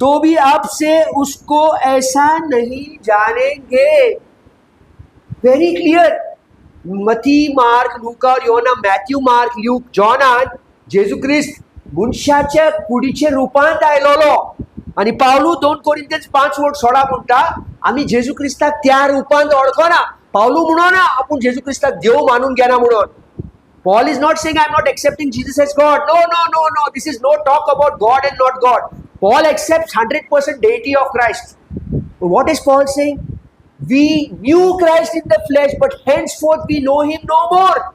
तो भी अब से उसको ऐसा नहीं जानेंगे. Very clear. मती, मार्क, लूका और योना, मॅथ्यू, मार्क, ल्यूक, जॉनान जेजू ख्रिस्त मनशाच्या कुडीचे रूपांत आयलोलो. आणि पावलू 2 कोरिंथियन्स 5:16 म्हणटा आम्ही जेजू ख्रिस्ताक त्या रूपांत ओळखोना. पावलू म्हणो ना आपण जेजू ख्रिस्ताक देव मानून घेना म्हणून. Paul is not saying I am not accepting Jesus as God. No. This is no talk about God and not God. Paul accepts 100% deity of Christ. But what is Paul saying? We knew Christ in the flesh, but henceforth we know him no more.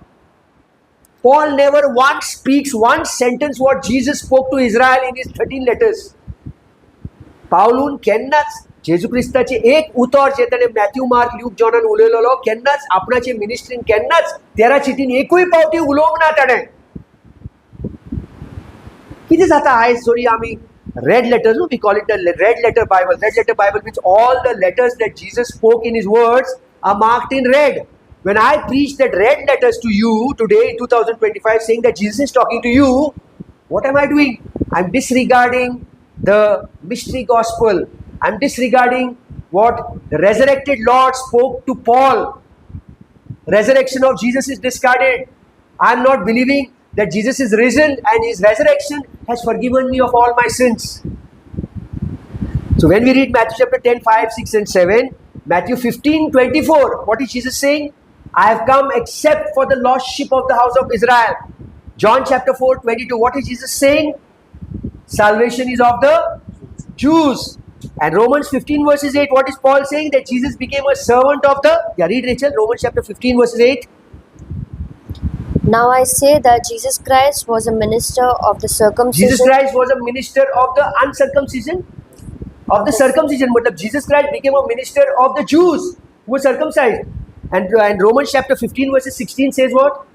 Paul never once speaks one sentence what Jesus spoke to Israel in his 13 letters. पावलून केन्नाच जेजू ख्रिस्ताचे एक उतर जे ताणें Matthew, mark, Luke, जॉनान उलयलोलो केन्नाच आपणाचे मिनिस्ट्रीन केन्नाच 13 चिठीन एकूय पावटी उलोवंक ना ताणें. कितें जाता आयज जरी आमी red letters, we call it the red letter Bible. Red letter Bible means all the letters that Jesus spoke in his words are marked in red. When I preach that red letters to you today in 2025 saying that Jesus is talking to you, what am I doing? I'm disregarding the mystery gospel. I'm disregarding what the resurrected Lord spoke to Paul. Resurrection of Jesus is discarded. I'm not believing that Jesus is risen and his resurrection has forgiven me of all my sins. So when we read Matthew chapter 10, 5, 6 and 7, Matthew 15:24, what is Jesus saying? I have come except for the lost sheep of the house of Israel. John chapter 4, 22. What is Jesus saying? Salvation is of the Jews. And Romans 15 verses 8. What is Paul saying? That Jesus became a servant of the... Yeah, read Rachel. Romans chapter 15 verses 8. Now I say that Jesus Christ was a minister of the circumcision. Jesus Christ was a minister of the uncircumcision. Of the circumcision. But Jesus Christ became a minister of the Jews who were circumcised. And Romans chapter 15 verses 16 says what?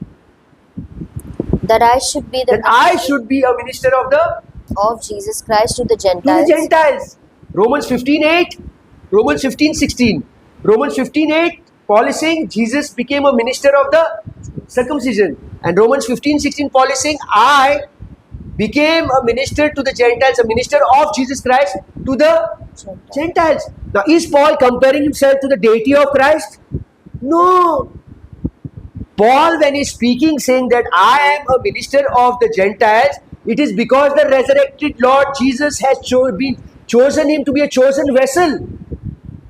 That I should be the That I should be a minister of the... of Jesus Christ to the to Gentiles. the Gentiles. Romans 15:8, Romans 15:16. Romans 15:8, Paul is saying Jesus became a minister of the circumcision. And Romans 15:16, Paul is saying, I became a minister to the Gentiles, a minister of Jesus Christ to the Gentiles. Now, is Paul comparing himself to the deity of Christ? No. Paul, when he's speaking, saying that I am a minister of the Gentiles, it is because the resurrected Lord Jesus has been chosen him to be a chosen vessel.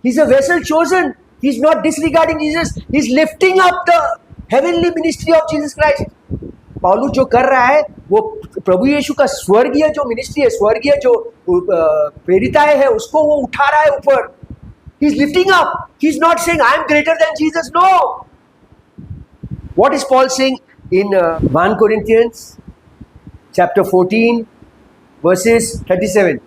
He's a vessel chosen. He's not disregarding Jesus. He's lifting up the heavenly ministry of Jesus Christ. पौलुस जो कर रहा है वो प्रभु यीशु का स्वर्गीय जो ministry है, स्वर्गीय जो प्रेरिताएं है, उसको वो उठा रहा है ऊपर. He's lifting up. He's not saying I am greater than Jesus. No. What is Paul saying in 1 Corinthians chapter 14 verses 37?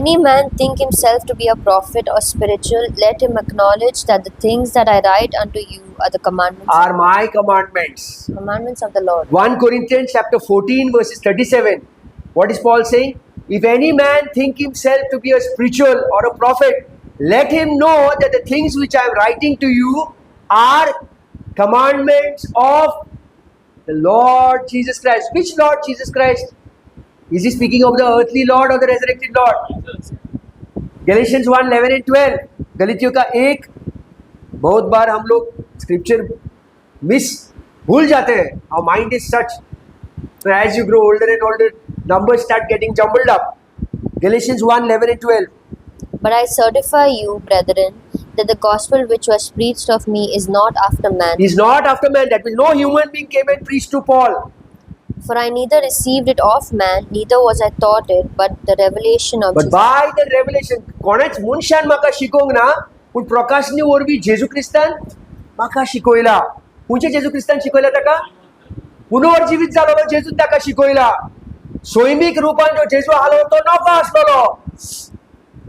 Any man think himself to be a prophet or spiritual, let him acknowledge that the things that I write unto you are the Are my commandments. commandments of the Lord. 1 Corinthians chapter 14 verses 37. What is Paul saying? If any man think himself to be a spiritual or a prophet, let him know that the things which I am writing to you are commandments of the Lord Jesus Christ. Which Lord Jesus Christ? Is he speaking of the earthly Lord or the resurrected Lord? Galatians 1, 11 and 12. गलतियों का एक. बहुत बार हम लोग scripture भूल जाते हैं. Our mind is such. So as you grow older and older, numbers start getting jumbled up. Galatians 1, 11 and 12. But I certify you, brethren, that the gospel which was preached of me is not after man. He is not after man. That means no human being came and preached to Paul. For I neither received it of man, neither was I taught it, but the revelation of But Jesus. by the revelation, कोणेच मनशान म्हाका शिकोवंक ना, पूण प्रकाशनी वरवीं जेजू क्रिस्तान म्हाका शिकयला. खंयचे जेजू क्रिस्तान शिकयला ताका? पुनर्जीवित जालोलो जेजून ताका शिकयला. सैमीक रुपान जो जेजू आलो तो नवो आसलोलो.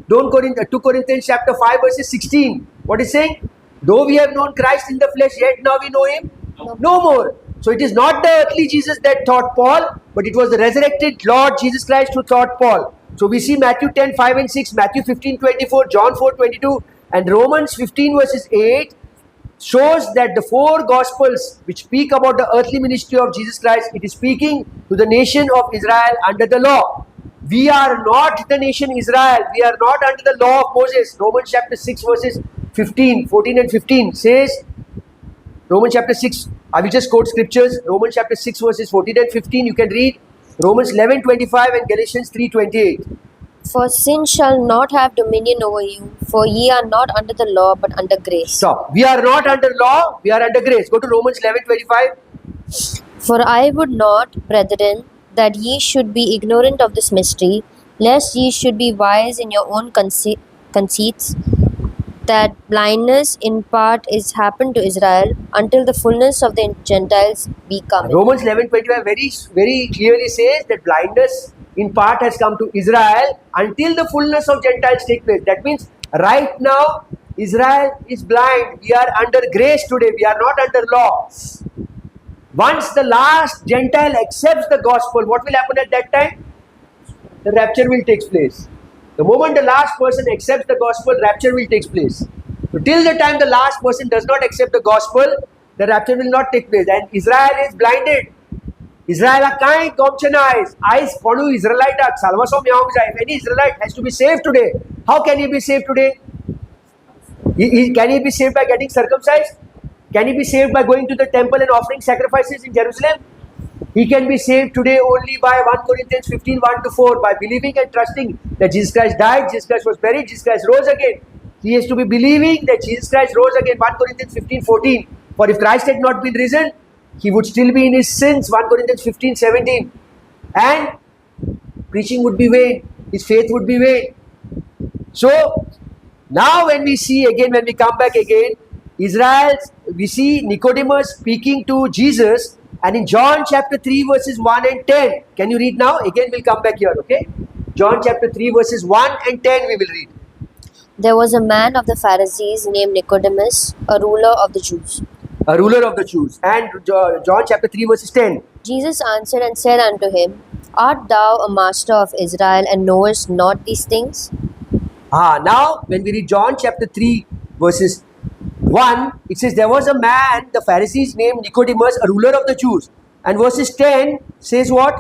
2 Corinthians chapter 5 verses 16. What is saying? Though we have known Christ in the flesh, yet now we know him no more. So it is not the earthly Jesus that taught Paul, but it was the resurrected Lord Jesus Christ who taught Paul. So we see Matthew 10, 5 and 6, Matthew 15, 24, John 4, 22, and Romans 15 verses 8 shows that the four Gospels which speak about the earthly ministry of Jesus Christ, it is speaking to the nation of Israel under the law. We are not the nation Israel. We are not under the law of Moses. Romans chapter 6 verses 14 and 15 says, Romans chapter 6, I will just quote scriptures. Romans chapter 6 verses 14 and 15, you can read. Romans 11, 25 and Galatians 3, 28. For sin shall not have dominion over you, for ye are not under the law, but under grace. Stop. We are not under law, we are under grace. Go to Romans 11, 25. For I would not, brethren, that ye should be ignorant of this mystery, lest ye should be wise in your own conceits, that blindness in part is happened to Israel, until the fullness of the Gentiles be come. Romans 11, 25 very clearly says that blindness in part has come to Israel until the fullness of Gentiles take place. That means right now Israel is blind. We are under grace today. We are not under law. Once the last Gentile accepts the gospel, what will happen at that time? The rapture will take place. The moment the last person accepts the gospel, rapture will take place. So till the time the last person does not accept the gospel, the rapture will not take place. And Israel is blinded. Israel kain gomchena eyes kodu Israelite salvasom yaum jai. If any Israelite has to be saved today, how can he be saved today? Can he be saved by getting circumcised? Can he be saved by going to the temple and offering sacrifices in Jerusalem? He can be saved today only by 1 Corinthians 15, 1 to 4, by believing and trusting that Jesus Christ died, Jesus Christ was buried, Jesus Christ rose again. He has to be believing that Jesus Christ rose again. 1 Corinthians 15, 14. For if Christ had not been risen, he would still be in his sins, 1 Corinthians 15:17, and preaching would be vain, his faith would be vain. So now when we see again, when we come back again, Israel, we see Nicodemus speaking to Jesus, and in John chapter 3 verses 1 and 10, can you read now? Again we'll come back here, okay? John chapter 3 verses 1 and 10 we will read. There was a man of the Pharisees named Nicodemus, a ruler of the Jews. A ruler of the Jews. And John chapter 3 verses 10. Jesus answered and said unto him, Art thou a master of Israel, and knowest not these things? Now when we read John chapter 3 verses 1, it says there was a man, the Pharisees, named Nicodemus, a ruler of the Jews. And verses 10 says what?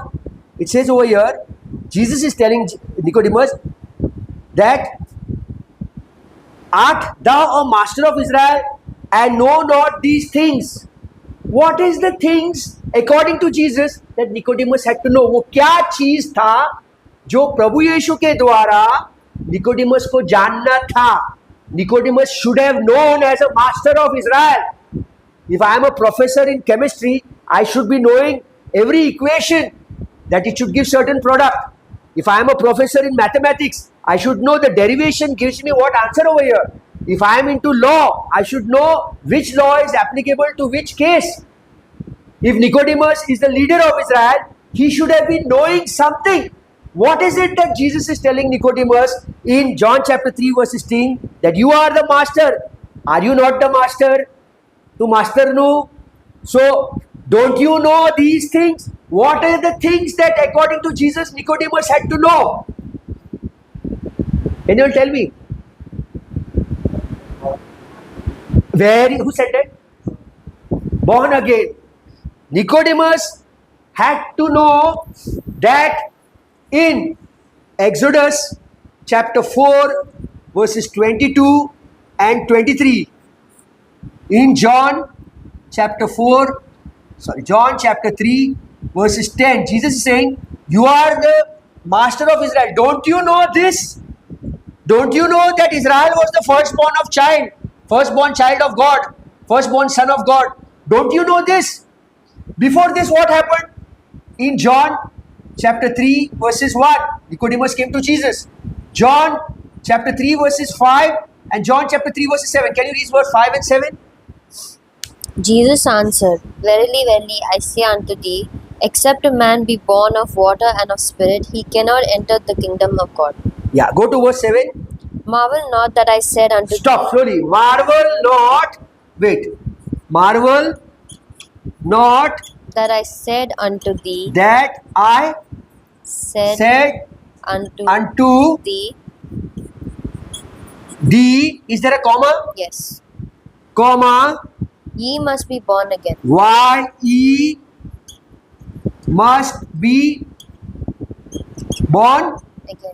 It says over here, Jesus is telling Nicodemus that, art thou a master of Israel and know not these things? What is the things according to Jesus that Nicodemus had to know? वो क्या चीज था जो प्रभु यीशु के द्वारा Nicodemus को जानना था? Nicodemus should have known as a master of Israel. If I am a professor in chemistry, I should be knowing every equation that it should give certain product. If I am a professor in mathematics, I should know the derivation gives me what answer over here. If I am into law, I should know which law is applicable to which case. If Nicodemus is the leader of Israel, he should have been knowing something. What is it that Jesus is telling Nicodemus in John chapter 3 verse 16? That you are the master. Are you not the master? To master no. So, don't you know these things? What are the things that according to Jesus Nicodemus had to know? Can you tell me? Who said that? Born again. Nicodemus had to know that in Exodus chapter 4 verses 22 and 23, in John chapter 3 verses 10, Jesus is saying, you are the master of Israel. Don't you know this? Don't you know that Israel was the firstborn child of God, firstborn son of God? Don't you know this? Before this, what happened? In John chapter 3 verses 1, Nicodemus came to Jesus. John chapter 3 verses 5 and John chapter 3 verses 7. Can you read verse 5 and 7? Jesus answered, Verily, verily, I say unto thee, except a man be born of water and of spirit, he cannot enter the kingdom of God. Yeah, go to verse 7. Marvel not that I said unto Stop slowly. Marvel not. Wait. Marvel not that I said unto thee, that I said unto thee. thee. Is there a comma? Yes. Comma. Ye must be born again. Ye must be born Again.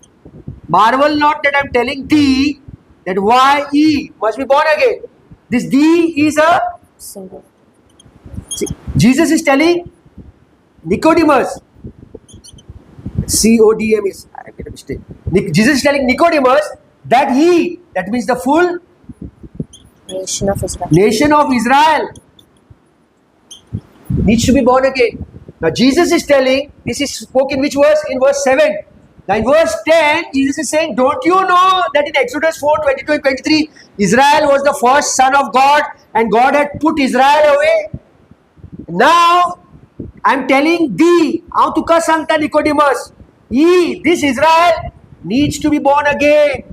Marvel not that I am telling thee that ye must be born again. This thee is a Single. Jesus is telling Nicodemus. CODM is, I made a mistake. Jesus is telling Nicodemus that that means the full Nation of Israel. nation of Israel needs to be born again. Now Jesus is telling, this is spoken which verse? In verse 7. Now in verse 10, Jesus is saying, don't you know that in Exodus 4, 22 and 23, Israel was the first son of God and God had put Israel away? Now, I am telling thee, Autuka Sankta Nicodemus, this Israel needs to be born again.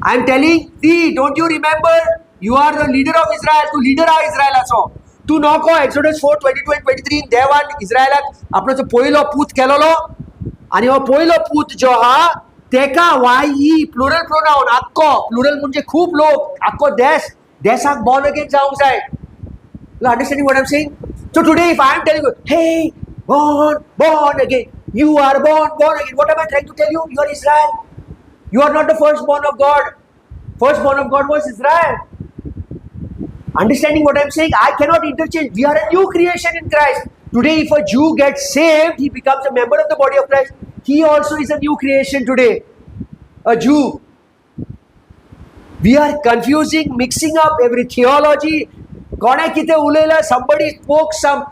I am telling thee, don't you remember? You are the leader of Israel, to leader of Israel also. तू नको Exodus 4, 22 and 23 देवान इस्रायलाक आपलो जो पहिलो पूत केलोलो आणि हो पहिलो पूत जो हा तेका प्लुरल प्रोनाउन आक्को प्लुरल म्हणजे खूप लोक आक्को देशाक born again जावंक जाय. You understanding what I'm saying? So today if I am telling you, hey, born again, you are born again. What am I trying to tell you? You are Israel. You are not the firstborn of God. Firstborn of God was Israel. Understanding what I'm saying? I cannot interchange. We are a new creation in Christ. Today if a Jew gets saved, he becomes a member of the body of Christ. He also is a new creation today. A Jew. We are confusing, mixing up every theology, कोणे कितें उलयलां, somebody spoke some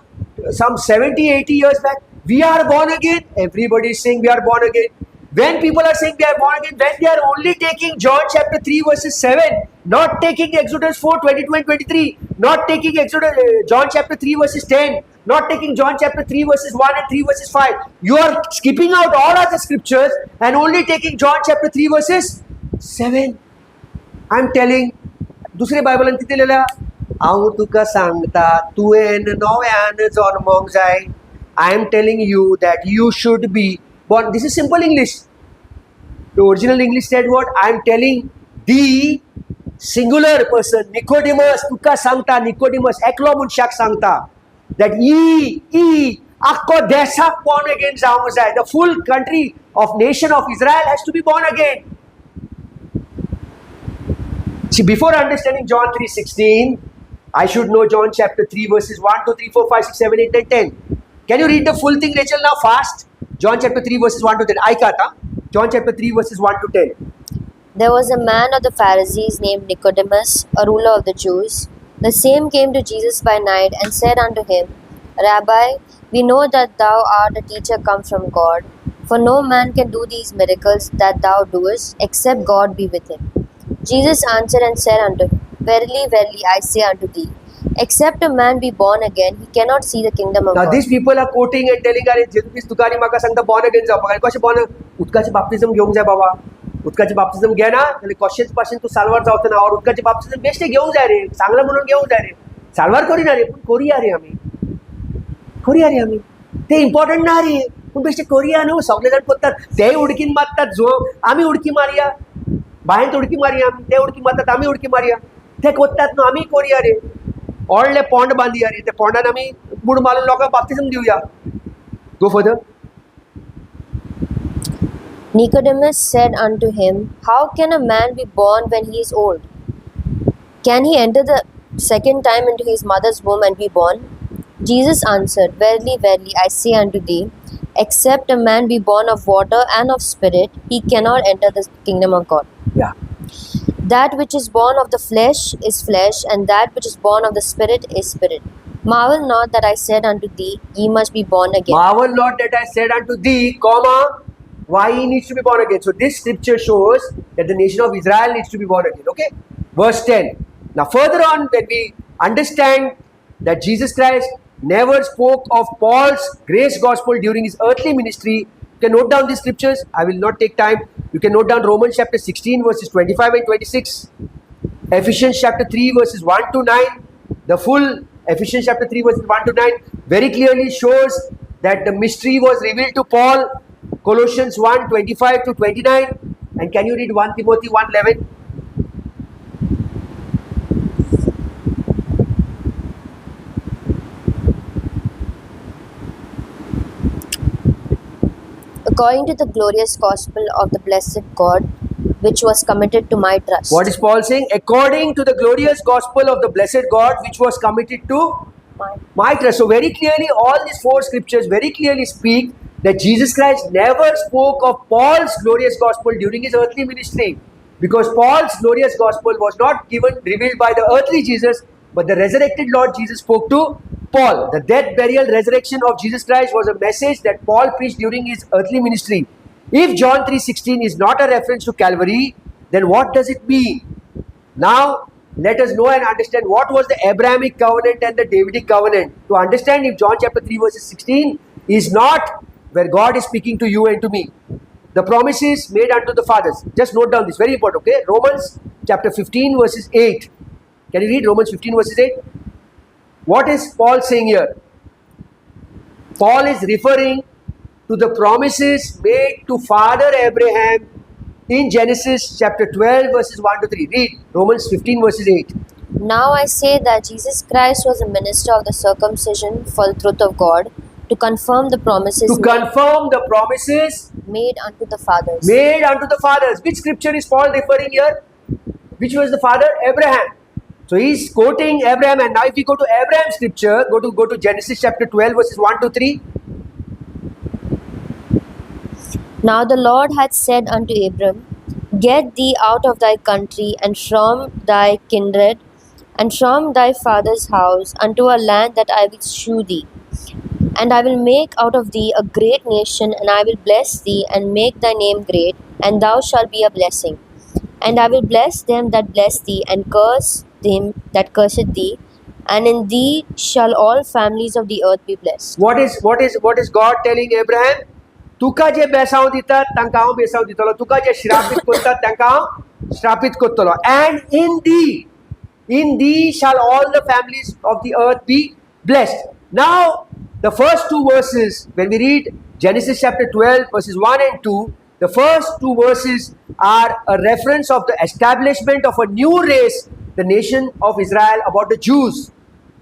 70-80 years back, we are born again. Everybody is saying we are born again. When people are saying they are born again, when they are only taking John chapter 3 verses 7, not taking Exodus 4, 22 and 23, not taking John chapter 3 verses 10, not taking John chapter 3 verses 1 and 3 verses 5. You are skipping out all other scriptures and only taking John chapter 3 verses 7. I am telling, दुसरे बायबलान कितें लिहिलें? हांव तुका सांगता, तुवें नव्यान जल्मोंक जाय. I am telling you that you should be born. This is simple English. The original English said what? I am telling the singular person, Nicodemus, तुका सांगता, Nicodemus, एकलो मनशाक सांगता, that he आख्खो देशाक born again जावंक जाय. The full country of nation of Israel has to be born again. See, before understanding John 3:16, I should know John chapter 3 verses 1, 2, 3, 4, 5, 6, 7, 8, 9, 10. Can you read the full thing, Rachel, now fast? John chapter 3 verses 1 to 10. Aikata. John chapter 3 verses 1 to 10. There was a man of the Pharisees named Nicodemus, a ruler of the Jews. The same came to Jesus by night and said unto him, Rabbi, we know that thou art a teacher come from God, for no man can do these miracles that thou doest, except God be with him. Jesus answered and said unto him, Verily, verily, I say unto thee, except a man be born again, he cannot see the kingdom of Now God. these people are quoting and telling, अरे Jesus तुकानी म्हाका सांगता born again जावपाक. आनी कशें born? उदकाचें बाप्तिजम घेवंक जाय बाबा. उदकाचें बाप्तिजम घेना जाल्यार कशेंच भाशेन तूं साल्वार जावचो ना. और उदकाचें बाप्तिजम बेश्टें घेवंक जाय रे. सांगला म्हणून घेवंक जाय रे. साल्वार करिना रे, पूण करुया रे आमी. करुया रे आमी. तें इम्पॉर्टंट ना रे. पूण बेश्टें करुया न्हू. सगळे जाण करतात. तेय उडकीन मारतात जो आमी उडकी मारया. बायंत उडकी मारया, ते उडकी मारतात, आमी उडकी मारया. ते कोत्तात न्हू, आमी करुया रे. व्हडले पोंड बांदया रे. त्या पोंडान आमी बुड मारून लोकांक बाप्तिजम Divya. Go further. Nicodemus said unto him, How can a man be born when he is old? Can he enter the second time into his mother's womb and be born? Jesus answered, Verily, verily, I say unto thee, except a man be born of water and of spirit, he cannot enter the kingdom of God. Yeah. That which is born of the flesh is flesh, and that which is born of the spirit is spirit. Marvel not that I said unto thee, ye must be born again. Marvel not that I said unto thee, comma, why he needs to be born again. So this scripture shows that the nation of Israel needs to be born again. Okay? Verse 10. Now further on, when we understand that Jesus Christ never spoke of Paul's grace gospel during his earthly ministry, you can note down these scriptures. I will not take time. You can note down Romans chapter 16 verses 25 and 26. Ephesians chapter 3 verses 1 to 9. The full Ephesians chapter 3 verses 1 to 9 very clearly shows that the mystery was revealed to Paul. Colossians 1 25 to 29. And can you read 1 Timothy 1:11? According to the glorious gospel of the blessed God, which was committed to my trust. What is Paul saying? According to the glorious gospel of the blessed God, which was committed to my trust. So very clearly, all these four scriptures very clearly speak that Jesus Christ never spoke of Paul's glorious gospel during his earthly ministry, because Paul's glorious gospel was not revealed by the earthly Jesus, but the resurrected Lord Jesus spoke to Paul. The death, burial, resurrection of Jesus Christ was a message that Paul preached during his earthly ministry. If John 3:16 is not a reference to Calvary, then what does it mean? Now, let us know and understand what was the Abrahamic covenant and the Davidic covenant. To understand if John chapter 3 verses 16 is not where God is speaking to you and to me. The promises made unto the fathers. Just note down this, very important, okay? Romans chapter 15 verses 8. Can you read Romans 15 verses 8? What is Paul saying here? Paul is referring to the promises made to Father Abraham in Genesis chapter 12 verses 1 to 3. Read Romans 15 verses 8. Now I say that Jesus Christ was a minister of the circumcision for the truth of God, to confirm the promises To confirm the promises made unto the fathers. made unto the fathers. Which scripture is Paul referring here? Which was the father? Abraham. So he's quoting Abraham, and now if we go to Abraham's scripture, go to Genesis chapter 12 verses 1 to 3. Now the Lord hath said unto Abram, Get thee out of thy country and from thy kindred, and from thy father's house unto a land that I will shew thee. And I will make out of thee a great nation, and I will bless thee, and make thy name great, and thou shalt be a blessing. And I will bless them that bless thee, and curse them that curseth thee, and in thee shall all families of the earth be blessed. What is God telling Abraham? तुका जे बेसाव दितात तांकां हांव बेसाव दितलो, तुका जे श्रापित करतात तांकां हांव श्रापित करतलो. And in thee shall all the families of the earth be blessed. Now, the first two verses, when we read Genesis chapter 12, verses 1 and 2, the first two verses are a reference of the establishment of a new race, the nation of Israel, about the Jews.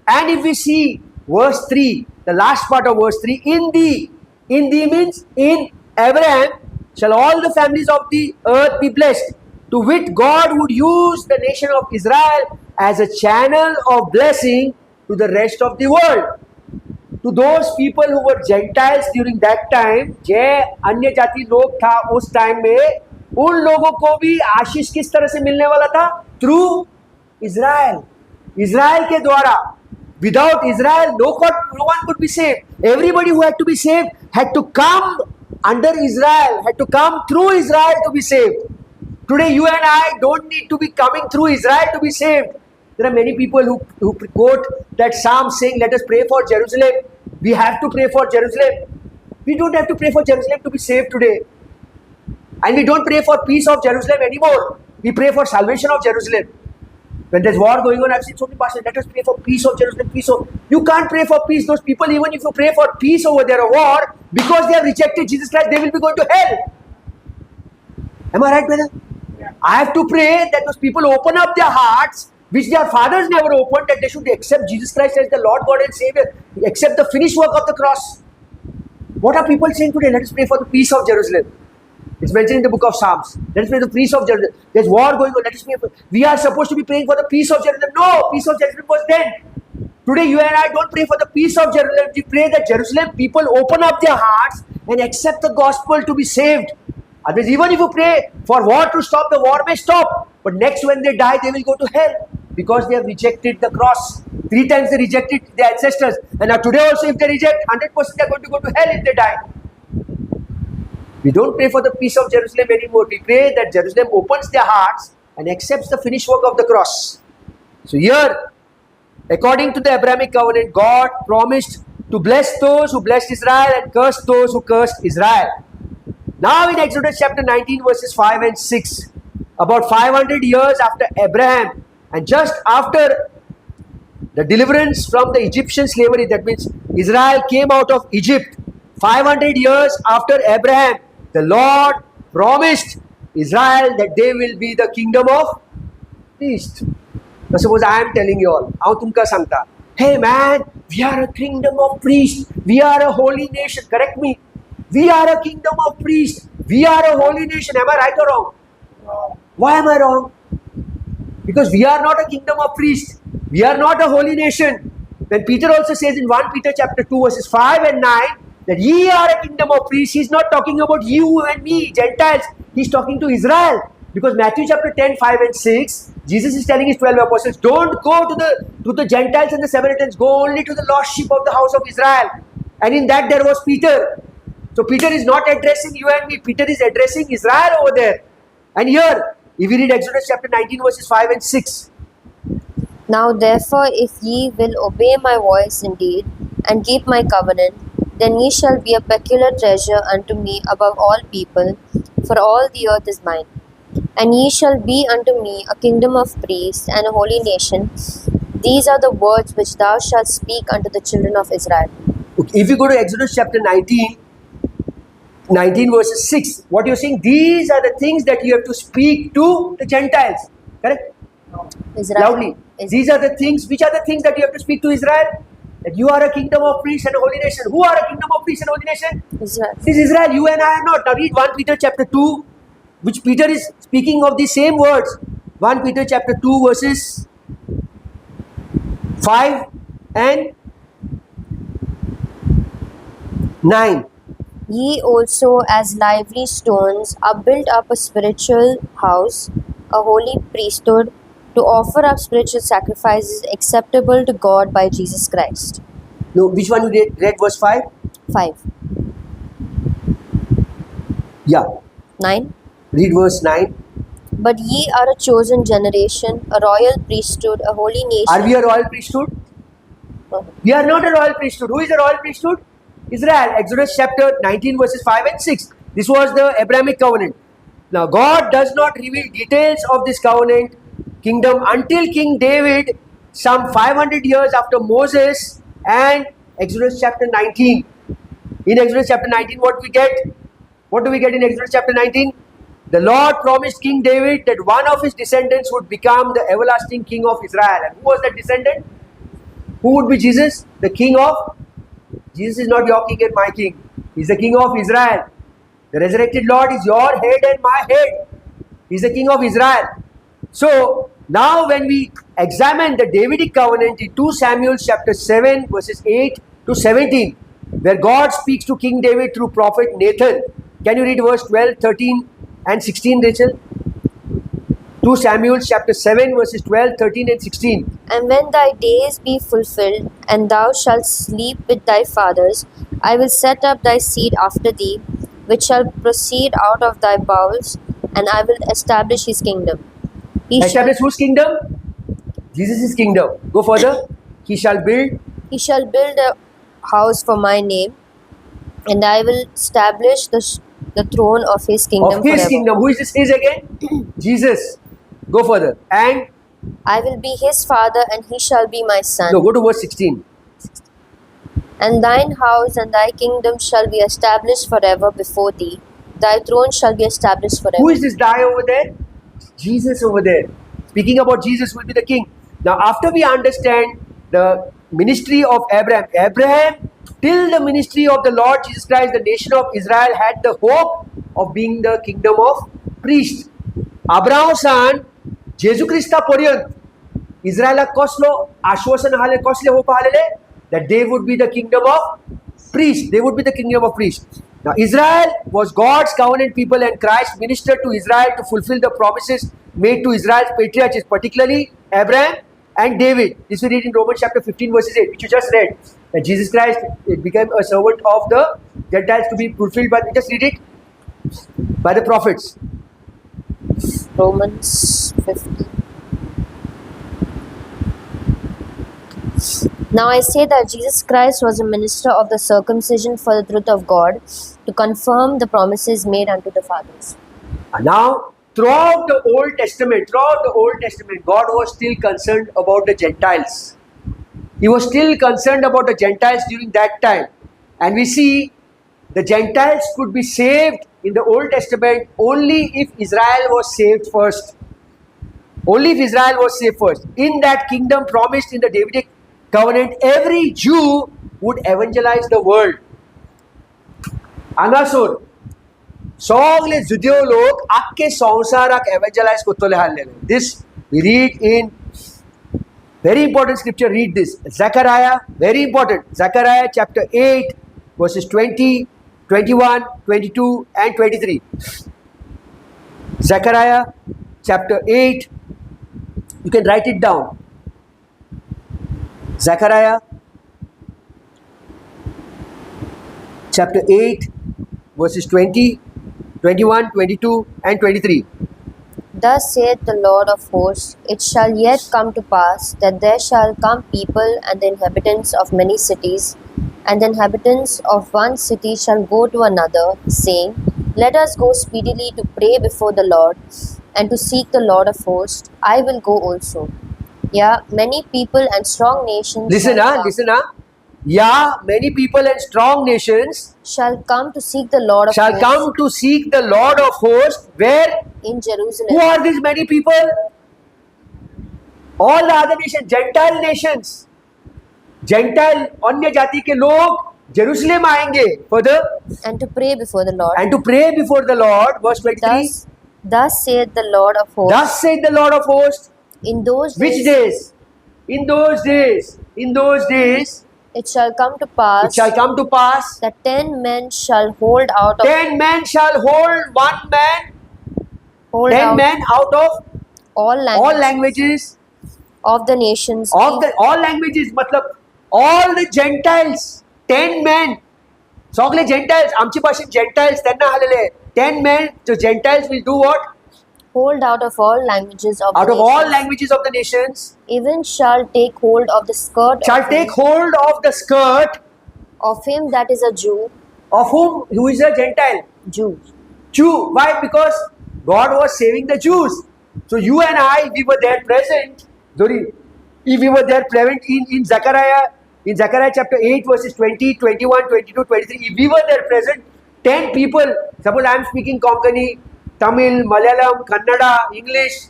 And if we see verse 3, the last part of verse 3, in thee means in Abraham shall all the families of the earth be blessed, to wit God would use the nation of Israel as a channel of blessing to the rest of the world. To those people who were Gentiles during that time, जे अन्य जाति लोग था उस time में, उन लोगों को भी आशीष किस तरह से मिलने वाला था? Through Israel. इज़राइल के द्वारा. Without Israel, no one could be saved. Everybody who had to be saved had to come under Israel, had to come through Israel to be saved. Today, you and I don't need to be coming through Israel to be saved. There are many people who quote that psalm saying, let us pray for Jerusalem. We have to pray for Jerusalem. We don't have to pray for Jerusalem to be saved today. And we don't pray for peace of Jerusalem anymore. We pray for salvation of Jerusalem. When there's war going on, I've seen so many pastors, let us pray for peace of Jerusalem, peace of... You can't pray for peace. Those people, even if you pray for peace over there, or war, because they have rejected Jesus Christ, they will be going to hell. Am I right, brother? Yeah. I have to pray that those people open up their hearts, which their fathers never opened, that they should accept Jesus Christ as the Lord God and Savior, accept the finished work of the cross. What are people saying today? Let us pray for the peace of Jerusalem. It's mentioned in the book of Psalms. Let us pray for the peace of Jerusalem. There's war going on. Let us pray for... We are supposed to be praying for the peace of Jerusalem. No, peace of Jerusalem was then. Today, you and I don't pray for the peace of Jerusalem. We pray that Jerusalem people open up their hearts and accept the gospel to be saved. Otherwise, even if you pray for war to stop, the war may stop. But next, when they die, they will go to hell because they have rejected the cross. 3 times they rejected their ancestors. And now today also, if they reject, 100% they are going to go to hell if they die. We don't pray for the peace of Jerusalem anymore. We pray that Jerusalem opens their hearts and accepts the finished work of the cross. So here, according to the Abrahamic covenant, God promised to bless those who blessed Israel and curse those who cursed Israel. Now in Exodus chapter 19 verses 5 and 6, about 500 years after Abraham and just after the deliverance from the Egyptian slavery, that means Israel came out of Egypt, 500 years after Abraham, the Lord promised Israel that they will be the kingdom of priests. Now suppose I am telling you all, hey man, we are a kingdom of priests. We are a holy nation. Correct me. We are a kingdom of priests. We are a holy nation. Am I right or wrong? No. Why am I wrong? Because we are not a kingdom of priests. We are not a holy nation. When Peter also says in 1 Peter chapter 2 verses 5 and 9, that ye are a kingdom of priests, he's not talking about you and me, Gentiles. He's talking to Israel. Because Matthew chapter 10, 5 and 6, Jesus is telling his 12 apostles, don't go to the Gentiles and the Samaritans, go only to the lost sheep of the house of Israel. And in that there was Peter. So Peter is not addressing you and me, Peter is addressing Israel over there. And here, if we read Exodus chapter 19 verses 5 and 6. Now therefore, if ye will obey my voice indeed, and keep my covenant, then ye shall be a peculiar treasure unto me above all people, for all the earth is mine. And ye shall be unto me a kingdom of priests and a holy nation. These are the words which thou shalt speak unto the children of Israel. Okay, if you go to Exodus chapter 19 verses 6, what you're saying, these are the things that you have to speak to the Gentiles. Correct? Israel. Loudly. These are the things, which are the things that you have to speak to Israel? That you are a kingdom of priests and a holy nation. Who are a kingdom of priests and holy nation? Israel. This is Israel. You and I are not. Now read 1 Peter chapter 2, which Peter is speaking of the same words. 1 Peter chapter 2 verses 5 and 9. Ye also as lively stones are built up a spiritual house, a holy priesthood, to offer up spiritual sacrifices acceptable to God by Jesus Christ. No, which one you read verse 5? 5. Yeah. 9. Read verse 9. But ye are a chosen generation, a royal priesthood, a holy nation. Are we a royal priesthood? We are not a royal priesthood. Who is a royal priesthood? Israel. Exodus chapter 19 verses 5 and 6. This was the Abrahamic covenant. Now God does not reveal details of this covenant kingdom until King David, some 500 years after Moses, and Exodus chapter 19. In Exodus chapter 19, what we get? What do we get in Exodus chapter 19? The Lord promised King David that one of his descendants would become the everlasting king of Israel. And who was that descendant? Who would be Jesus? The king of? Jesus is not your king and my king. He's the king of Israel. The resurrected Lord is your head and my head. He's the king of Israel. So, now when we examine the Davidic covenant in 2 Samuel chapter 7 verses 8 to 17, where God speaks to King David through prophet Nathan. Can you read verse 12, 13 and 16, Rachel? 2 Samuel chapter 7 verses 12, 13 and 16. And when thy days be fulfilled, and thou shalt sleep with thy fathers, I will set up thy seed after thee, which shall proceed out of thy bowels, and I will establish his kingdom. Establish whose kingdom? Jesus' kingdom. Go further. He shall build. He shall build a house for my name, and I will establish the throne of his kingdom Of his forever. kingdom. Who is this his again? Jesus. Go further. And I will be his father, and he shall be my son. no, go to verse 16. And thine house and thy kingdom shall be established forever before thee. Thy throne shall be established forever. Who is this guy over there? Jesus over there. Speaking about Jesus will be the king. Now, after we understand the ministry of Abraham, till the ministry of the Lord Jesus Christ, the nation of Israel had the hope of being the kingdom of priests. Abraham Jesu Christa पर्यंत इस्रायला कसलो आश्वासन आले कसले hope आलेले that they would be the kingdom of priests. They would be the kingdom of priests. Now Israel was God's covenant people, and Christ ministered to Israel to fulfill the promises made to Israel's patriarchs, particularly Abraham and David. This we read in Romans chapter 15 verses 8, which you just read. That Jesus Christ became a servant of the Gentiles to be fulfilled by, just read it, by the prophets. Romans 15. Now I say that Jesus Christ was a minister of the circumcision for the truth of God, to confirm the promises made unto the fathers. And now, throughout the Old Testament, God was still concerned about the Gentiles. He was still concerned about the Gentiles during that time. And we see the Gentiles could be saved in the Old Testament only if Israel was saved first. Only if Israel was saved first. In that kingdom promised in the Davidic covenant, every Jew would evangelize the world. Anasur, सगळे जुदेव लोक आख्खे संवसाराक evangelize कोत्तले हाडलेले. This we read in very important scripture. Read this. Zechariah, very important. Zechariah chapter 8 verses 20, 21, 22 and 23. Zechariah chapter 8. You can write it down. Zechariah chapter 8 verses 20, 21, 22 and 23. Thus saith the Lord of hosts, it shall yet come to pass that there shall come people and the inhabitants of many cities, and the inhabitants of one city shall go to another, saying, Let us go speedily to pray before the Lord, and to seek the Lord of hosts. I will go also. Yeah, many people and strong nations Listen, Yeah, many people and strong nations shall come to seek the Lord of shall hosts come to seek the Lord of hosts. Where? in Who Jerusalem. are these many people? All the other nations, Gentile nations. Gentile, अन्य जाति के लोग Jerusalem आएंगे further And to pray before the Lord. and to pray before the Lord. Verse 23. Thus saith the Lord of hosts, Thus saith the Lord of hosts. in those Which days days? In those days. In those days. it shall come to It pass shall come to pass. that 10 men shall hold out of 10 men shall hold one man. hold 10 out men out of all languages of the nations, of the all languages मतलब all the Gentiles 10 men सगळे Gentiles आमची भाषेत Gentiles त्यांना आलेले 10 men so Gentiles will do what hold out of all languages of out the of all nations, languages of the nations even shall take hold of the skirt shall take hold of the skirt of him that is a Jew. of who is a Gentile Jew why because God was saving the Jews so you and I we were there present if we were there present in Zechariah chapter 8 verses 20 21 22 23 if we were there present 10 people suppose I am speaking Konkani Tamil Malayalam Kannada English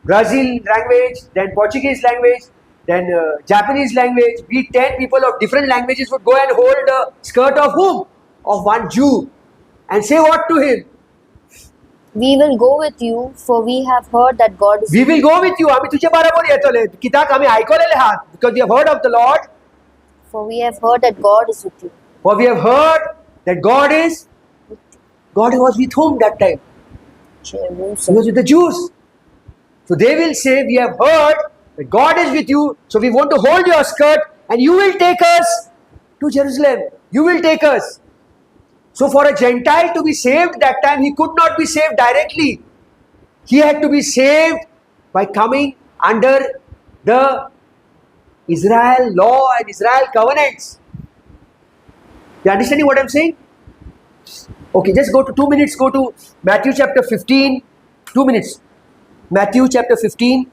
Brazil language then Portuguese language then Japanese language we 10 people of different languages would go and hold the skirt of whom of one Jew and say what to him We will go with you, for we have heard that God is we will go with you आम्ही तुझ्या बरोबर येतोले कित्याक आम्ही ऐकलेले आहात because we have heard of the Lord for we have heard that God is with you. for we have heard that God was with whom that time he was with the Jews so they will say we have heard that God is with you so we want to hold your skirt and you will take us to Jerusalem you will take us so for a Gentile to be saved that time he could not be saved directly he had to be saved by coming under the Israel law and Israel covenants you understanding what I'm saying okay just go to 2 minutes go to Matthew chapter 15 2 minutes Matthew chapter 15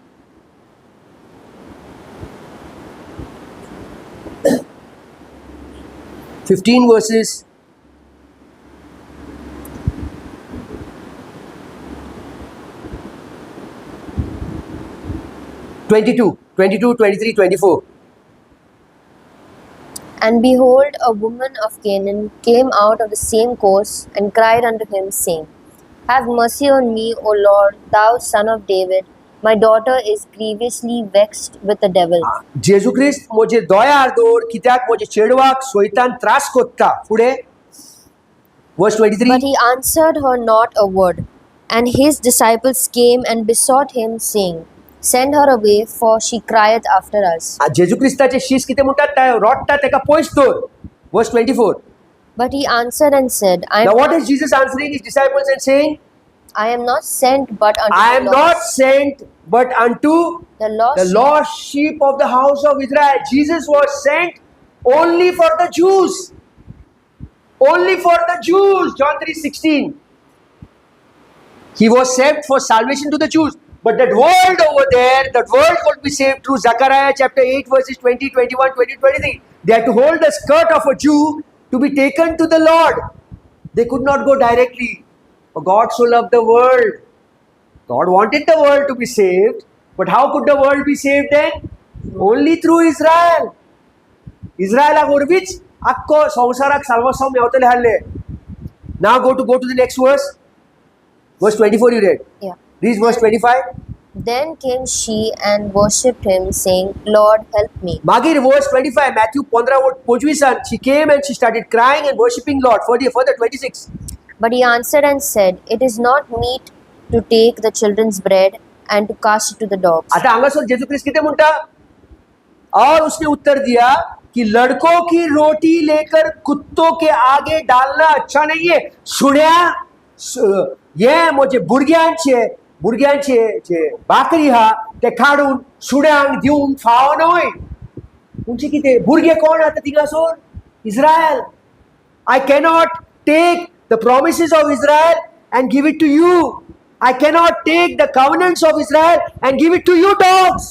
15 verses 22, 23, 24. And behold, a woman of Canaan came out of the same course and cried unto him, saying, Have mercy on me, O Lord, thou son of David. My daughter is grievously vexed with the devil. जेजू ख्रिस्त मोजे दया दोर कित्याक मोजे चेडवाक सोयतान त्रास कोत्ता पुढे verse 23 But he answered her not a word. And his disciples came and besought him, saying, Send her away, for she crieth after us. जेजू ख्रिस्ताचे शीस कितें म्हणटात रोडटा तेका पयस दवर verse 24 But he answered and said, now what is Jesus answering his disciples and saying I am not sent but unto I the am lost, not sent but unto the lost, the lost sheep of the house of Israel. Jesus was sent only for the Jews. Only for the Jews. John 3:16. He was sent for salvation to the Jews. But that world over there, that world could be saved through Zechariah chapter 8 verses 20, 21, 20, 23. They had to hold the skirt of a Jew to be taken to the Lord. They could not go directly. For God so loved the world. God wanted the world to be saved. But how could the world be saved then? Only through Israel. Israel वरवीच आख्खो संवसाराक सर्वस्व मेवतले हाडले. Now go to the next verse. Verse 24 you read. Yeah. Read verse 25. Then came she and worshipped him, saying, Lord, help me. मागीर verse 25 Matthew 15:25 she came and she started crying and worshipping Lord. Further 26. But he answered and said, It is not meet to take the children's bread and to cast it to the dogs. आता हांगासर जेजू ख्रिस्त कितें म्हणटा और उसने उत्तर दिया कि लड़कों की रोटी लेकर कुत्तों के आगे डालना अच्छा नहीं है सुण्या ये म्हजे भुरग्यांचे जे भाकरी हा ते काडून सुण्यांक दिवंक फाव न्हय म्हणजे कितें भुरगे कोण आता थिंगासोर Israel I cannot take the promises of Israel and give it to you. I cannot take the covenants of Israel and give it to you dogs.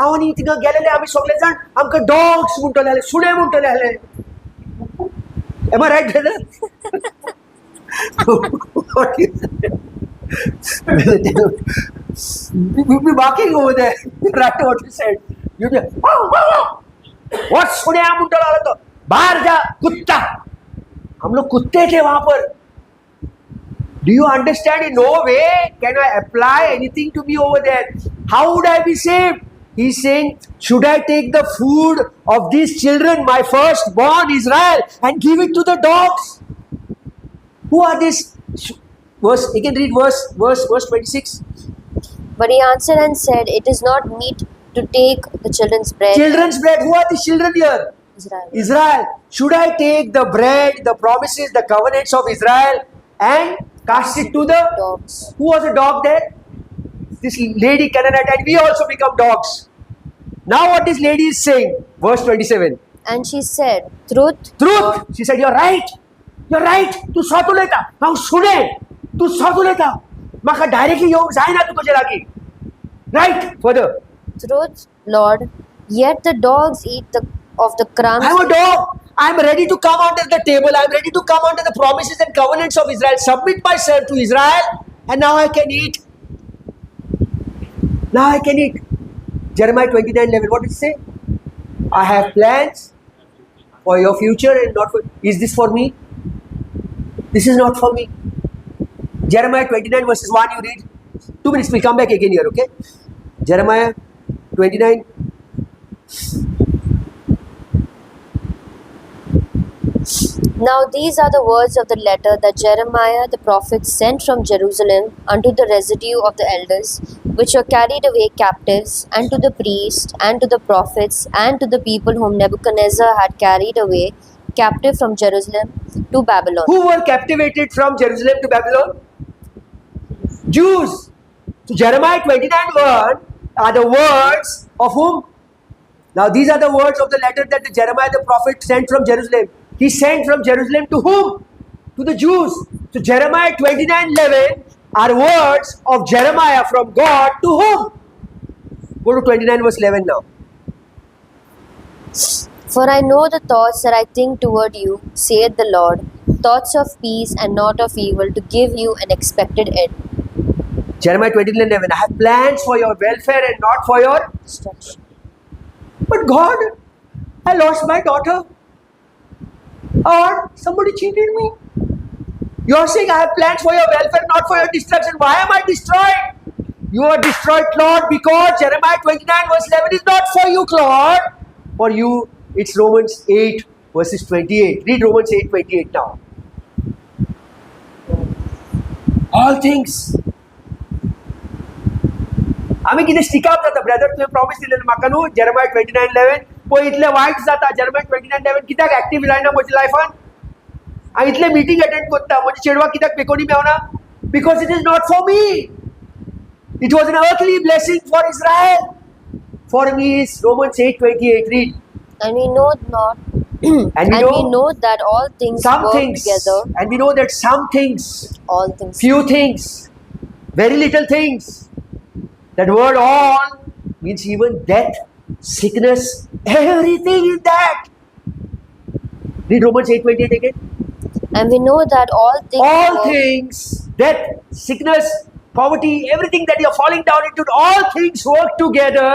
आनी थिंगा गेलेले आमी सगळे जाण आमकां dogs म्हणटले आसले सुणे म्हणटले आसले Am I right, brother? You'd be barking over there. Right what you said. You'd be what सुण्या म्हणटलो आला तो बाहर जा कुत्ता हम लोग कुत्ते थे वहां पर do you understand in no way can I apply anything to me over there how would I be saved he's saying should I take the food of these children my firstborn Israel and give it to the dogs who are these verse you can read verse 26 But he answered and said, It is not meet to take the children's bread. Children's bread. Who are these children here? Israel. Israel. Should I take the bread, the promises, the covenants of Israel and cast it to the Dogs. Who was a dog there? This lady Canaanite, and we also become dogs. Now what this lady is saying, verse 27. And she said, Truth. Truth. She said, you're right. You're right. तू स्वतः लेता. हांव सुने. तू स्वतः लेता. म्हाका directly येवंक जायना तुजे लागीं. Right. Further. Truth, Lord. Yet the dogs eat of the crumbs. I'm a dog. I'm ready to come under the table. I'm ready to come under the promises and covenants of Israel. Submit myself to Israel, and now I can eat. Now I can eat. Jeremiah 29:11. What does it say? I have plans for your future and not for. Is this for me? This is not for me. Jeremiah 29 verses 1. You read. 2 minutes. We'll come back again here. Okay. Jeremiah 29. Now these are the words of the letter that Jeremiah the prophet sent from Jerusalem unto the residue of the elders, which were carried away captives, and to the priests, and to the prophets, and to the people whom Nebuchadnezzar had carried away captive from Jerusalem to Babylon. Who were captivated from Jerusalem to Babylon? Jews. So Jeremiah 29:1 are the words of whom? Now these are the words of the letter that the Jeremiah the prophet sent from Jerusalem. He sent from Jerusalem to whom? To the Jews. So Jeremiah 29:11 are words of Jeremiah from God to whom? Go to 29 verse 11 now. For I know the thoughts that I think toward you, saith the Lord, thoughts of peace and not of evil, to give you an expected end. Jeremiah 29:11. I have plans for your welfare and not for your Destruction. But God, I lost my daughter. Or somebody cheated me. You are saying I have plans for your welfare, not for your destruction. Why am I destroyed? You are destroyed, Lord, because Jeremiah 29 verse 11 is not for you, Lord. For you, it's Romans 8 verses 28. Read Romans 8:28 now. All things. आम्ही कितें stick-up जाता brother तुवें promise दिलेलें म्हाका न्हू Jeremiah 29:11 पळय इतलें वायट जाता Jeremiah 29:11 कित्याक एक्टिव्ह जायना म्हज्या लायफान हांव इतले मिटींग अटेंड करता म्हज्या चेडवाक कित्याक पेकोनी मेवना because it is not for me it was an earthly blessing for Israel for me is Romans 8:28 read And we know not, and we know that all things some work things together. and we know that some things All things. few things very little things. That word all means even death, sickness, everything in that. Read Romans 8:28 again. And we know that all things. All work things, death, sickness, poverty, everything that you're falling down into, all things work together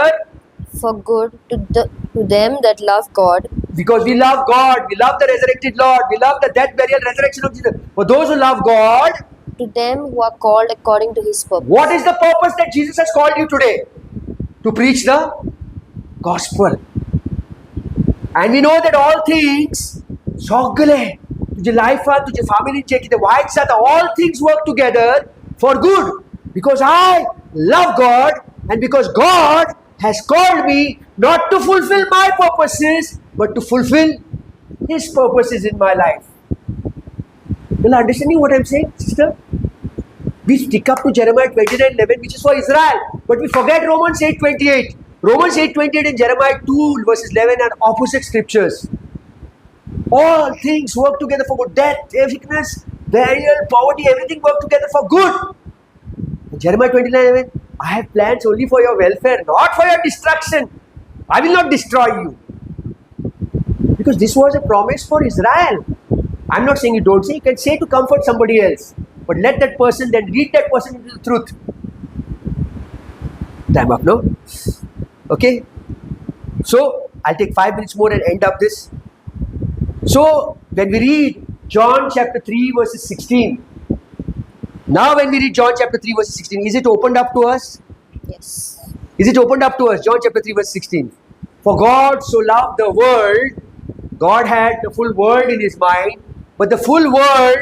for good to them that love God. because we love God, we love the resurrected Lord, we love the death, burial, resurrection of Jesus. For those who love God, To them who are called according to His purpose. what is the purpose that Jesus has called you today? To preach the gospel. And we know that all things, सगळे तुझे लाइफान तुझे फॅमिलीचे कितें वायट जाता all things work together for good because I love God and because God has called me not to fulfill my purposes but to fulfill His purposes in my life. You are understanding what I am saying, sister? We stick up to Jeremiah 29:11 which is for Israel but we forget Romans 8:28. Romans 8:28 and Jeremiah 2 verses 11 are opposite scriptures. All things work together for good. Death, sickness, burial, poverty, everything work together for good. Jeremiah 29:11, I have plans only for your welfare, not for your destruction. I will not destroy you. Because this was a promise for Israel. I'm not saying you don't say, you can say to comfort somebody else. But let that person then lead that person into the truth. Time up, no? Okay? So, I'll take 5 minutes more and end up this. So, when we read John chapter 3 verses 16, now when we read John chapter 3 verses 16, is it opened up to us? Yes. Is it opened up to us? John chapter 3 verse 16. For God so loved the world, God had the full world in His mind, but the full world,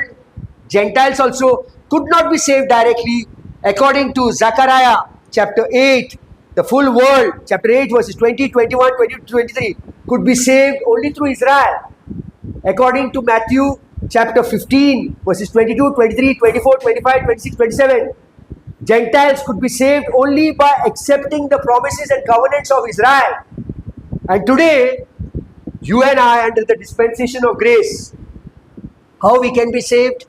Gentiles also, could not be saved directly according to Zechariah chapter 8, the full world, chapter 8, verses 20, 21, 22, 23, could be saved only through Israel. According to Matthew chapter 15, verses 22, 23, 24, 25, 26, 27, Gentiles could be saved only by accepting the promises and covenants of Israel. And today, you and I, under the dispensation of grace, how we can be saved?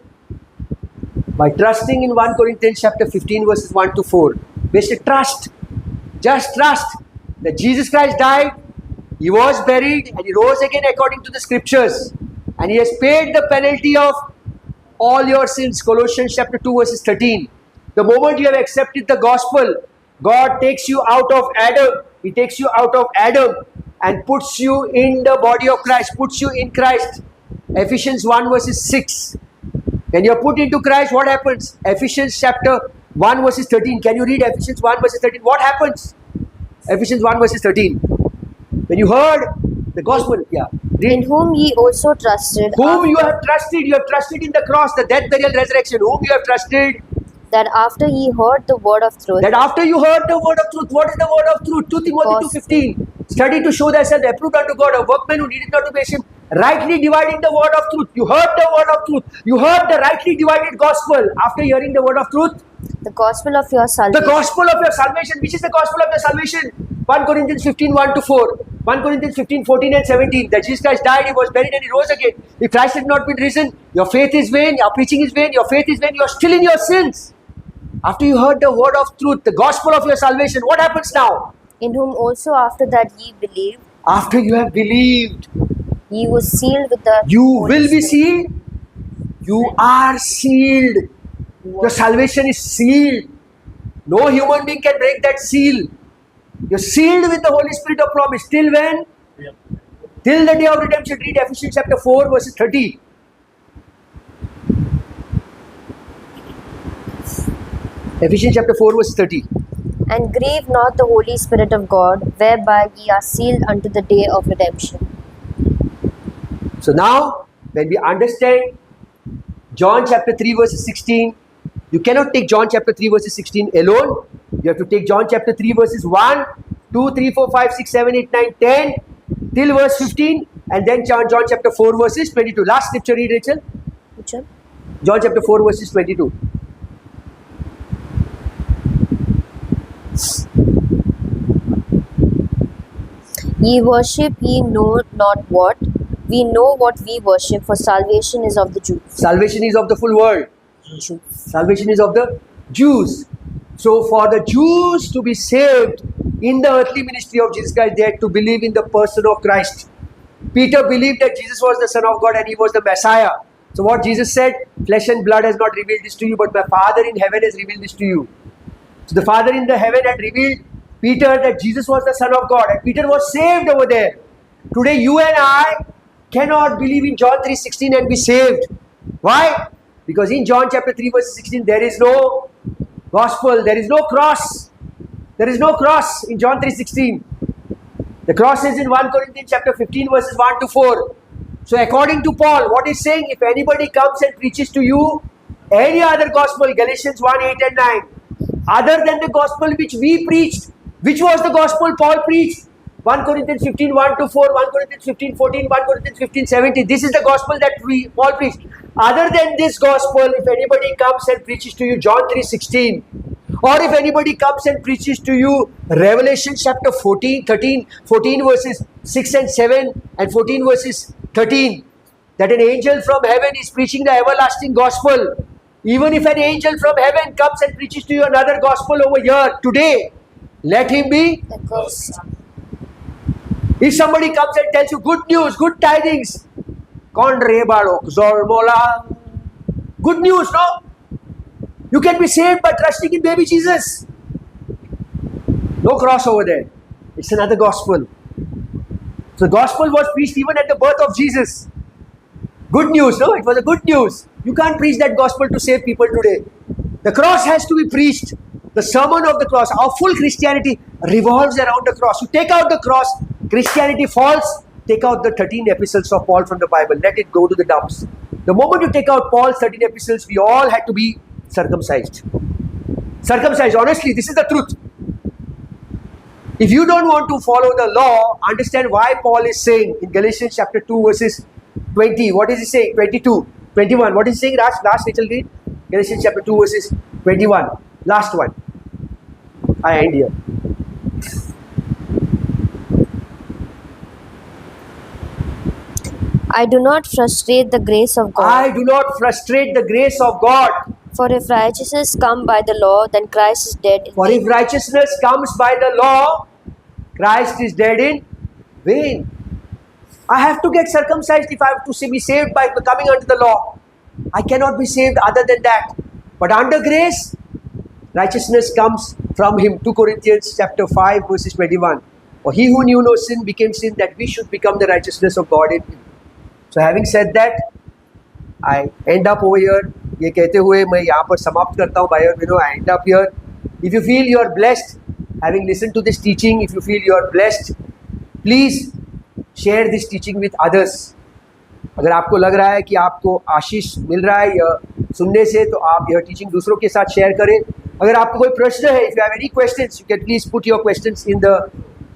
By trusting in 1 Corinthians chapter 15, verses 1 to 4. Basic trust. Just trust that Jesus Christ died, He was buried, and He rose again according to the scriptures. And He has paid the penalty of all your sins. Colossians chapter 2, verses 13. The moment you have accepted the gospel, God takes you out of Adam. He takes you out of Adam and puts you in the body of Christ, puts you in Christ. Ephesians 1, verses 6. When you are put into Christ, what happens? Ephesians chapter 1, verses 13. Can you read Ephesians 1, verses 13? What happens? Ephesians 1, verses 13. When you heard the gospel, In whom ye also trusted, whom you have trusted in the cross, the death, burial, resurrection. Whom you have trusted, that after ye heard the word of truth, that after you heard the word of truth. What is the word of truth? 2 Timothy 2:15. Study to show thyself approved unto God, a workman who needeth not to be ashamed, rightly dividing the word of truth. You heard the word of truth. You heard the rightly divided gospel. After hearing the word of truth, the gospel of your the salvation. gospel of your salvation. Which is the gospel of your salvation? 1 Corinthians 15, 1 to 4. 1 Corinthians 15, 14 and 17. That Jesus Christ died, He was buried, and He rose again. If Christ had not been risen, your faith is vain, your preaching is vain, your faith is vain, you are still in your sins. After you heard the word of truth, the gospel of your salvation, what happens now? In whom also after that ye believed, After you have believed, ye was sealed with the you Holy will be Spirit. sealed. You are sealed. Your salvation is sealed. No human being can break that seal. You're sealed with the Holy Spirit of promise. Till when? Till the day of redemption. Read Ephesians chapter 4, verses 30. Ephesians chapter 4, verse 30. And grieve not the Holy Spirit of God, whereby ye are sealed unto the day of redemption. So now, when we understand John chapter 3, verse 16, you cannot take John chapter 3, verse 16 alone. You have to take John chapter 3, verses 1, 2, 3, 4, 5, 6, 7, 8, 9, 10, till verse 15, and then John chapter 4, verses 22. Last scripture read, Rachel. Which one? John chapter 4, verses 22. Ye worship ye know not what. We know what we worship, for salvation is of the Jews. Salvation is of the full world. Salvation is of the Jews. So for the Jews to be saved in the earthly ministry of Jesus Christ, they had to believe in the person of Christ. Peter believed that Jesus was the Son of God and He was the Messiah. So what Jesus said, flesh and blood has not revealed this to you, but my Father in heaven has revealed this to you. So the Father in the heaven had revealed Peter that Jesus was the Son of God, and Peter was saved over there. Today you and I cannot believe in John 3:16 and be saved. Why? Because in John chapter 3 verse 16 there is no gospel, there is no cross. There is no cross in John 3:16. The cross is in 1 Corinthians chapter 15 verses 1 to 4. So according to Paul, what he's saying, if anybody comes and preaches to you any other gospel, Galatians 1, 8 and 9, other than the gospel which we preached, which was the gospel Paul preached? 1 Corinthians 15, 1 to 4, 1 Corinthians 15, 14, 1 Corinthians 15, 17. This is the gospel that Paul preached. Other than this gospel, if anybody comes and preaches to you John 3:16, or if anybody comes and preaches to you Revelation chapter 14 verses 6 and 7 and 14 verses 13, that an angel from heaven is preaching the everlasting gospel. Even if an angel from heaven comes and preaches to you another gospel over here today, let him be Accursed. If somebody comes and tells you good news, good tidings, good news, no? You can be saved by trusting in baby Jesus. No cross over there. It's another gospel. So the gospel was preached even at the birth of Jesus. Good news, no? It was a good news. You can't preach that gospel to save people today. The cross has to be preached. The sermon of the cross, our full Christianity revolves around the cross. You take out the cross, Christianity falls. Take out the 13 epistles of Paul from the Bible. Let it go to the dumps. The moment you take out Paul's 13 epistles, we all had to be circumcised. Circumcised, honestly, this is the truth. If you don't want to follow the law, understand why Paul is saying in Galatians chapter 2 verses 20. What is he saying? 22, 21. What is he saying? Last little read. Galatians chapter 2 verses 21. Last one. I end here. I do not frustrate the grace of God. I do not frustrate the grace of God. For if righteousness come by the law, then Christ is dead in For vain. if righteousness comes by the law, Christ is dead in vain. I have to get circumcised if I have to be saved by coming under the law. I cannot be saved other than that. But under grace, righteousness comes from Him. 2 Corinthians chapter 5 verses 21. For He who knew no sin became sin that we should become the righteousness of God in Him. So having said that, I end up over here. ये कहते हुए मैं यहाँ पर समाप्त करता हूँ भाई और बहनों. I end up here. If you feel you are blessed, having listened to this teaching, if you feel you are blessed, please share this teaching with others. अगर आपको लग रहा है कि आपको आशीष मिल रहा है यह सुनने से, तो आप यह टीचिंग दूसरों के साथ शेयर करें. अगर आपको कोई प्रश्न है, if you have any questions, you can please put your questions in the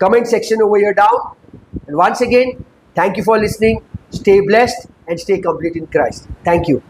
comment section over here down. And once again, thank you for listening. Stay blessed and stay complete in Christ. Thank you.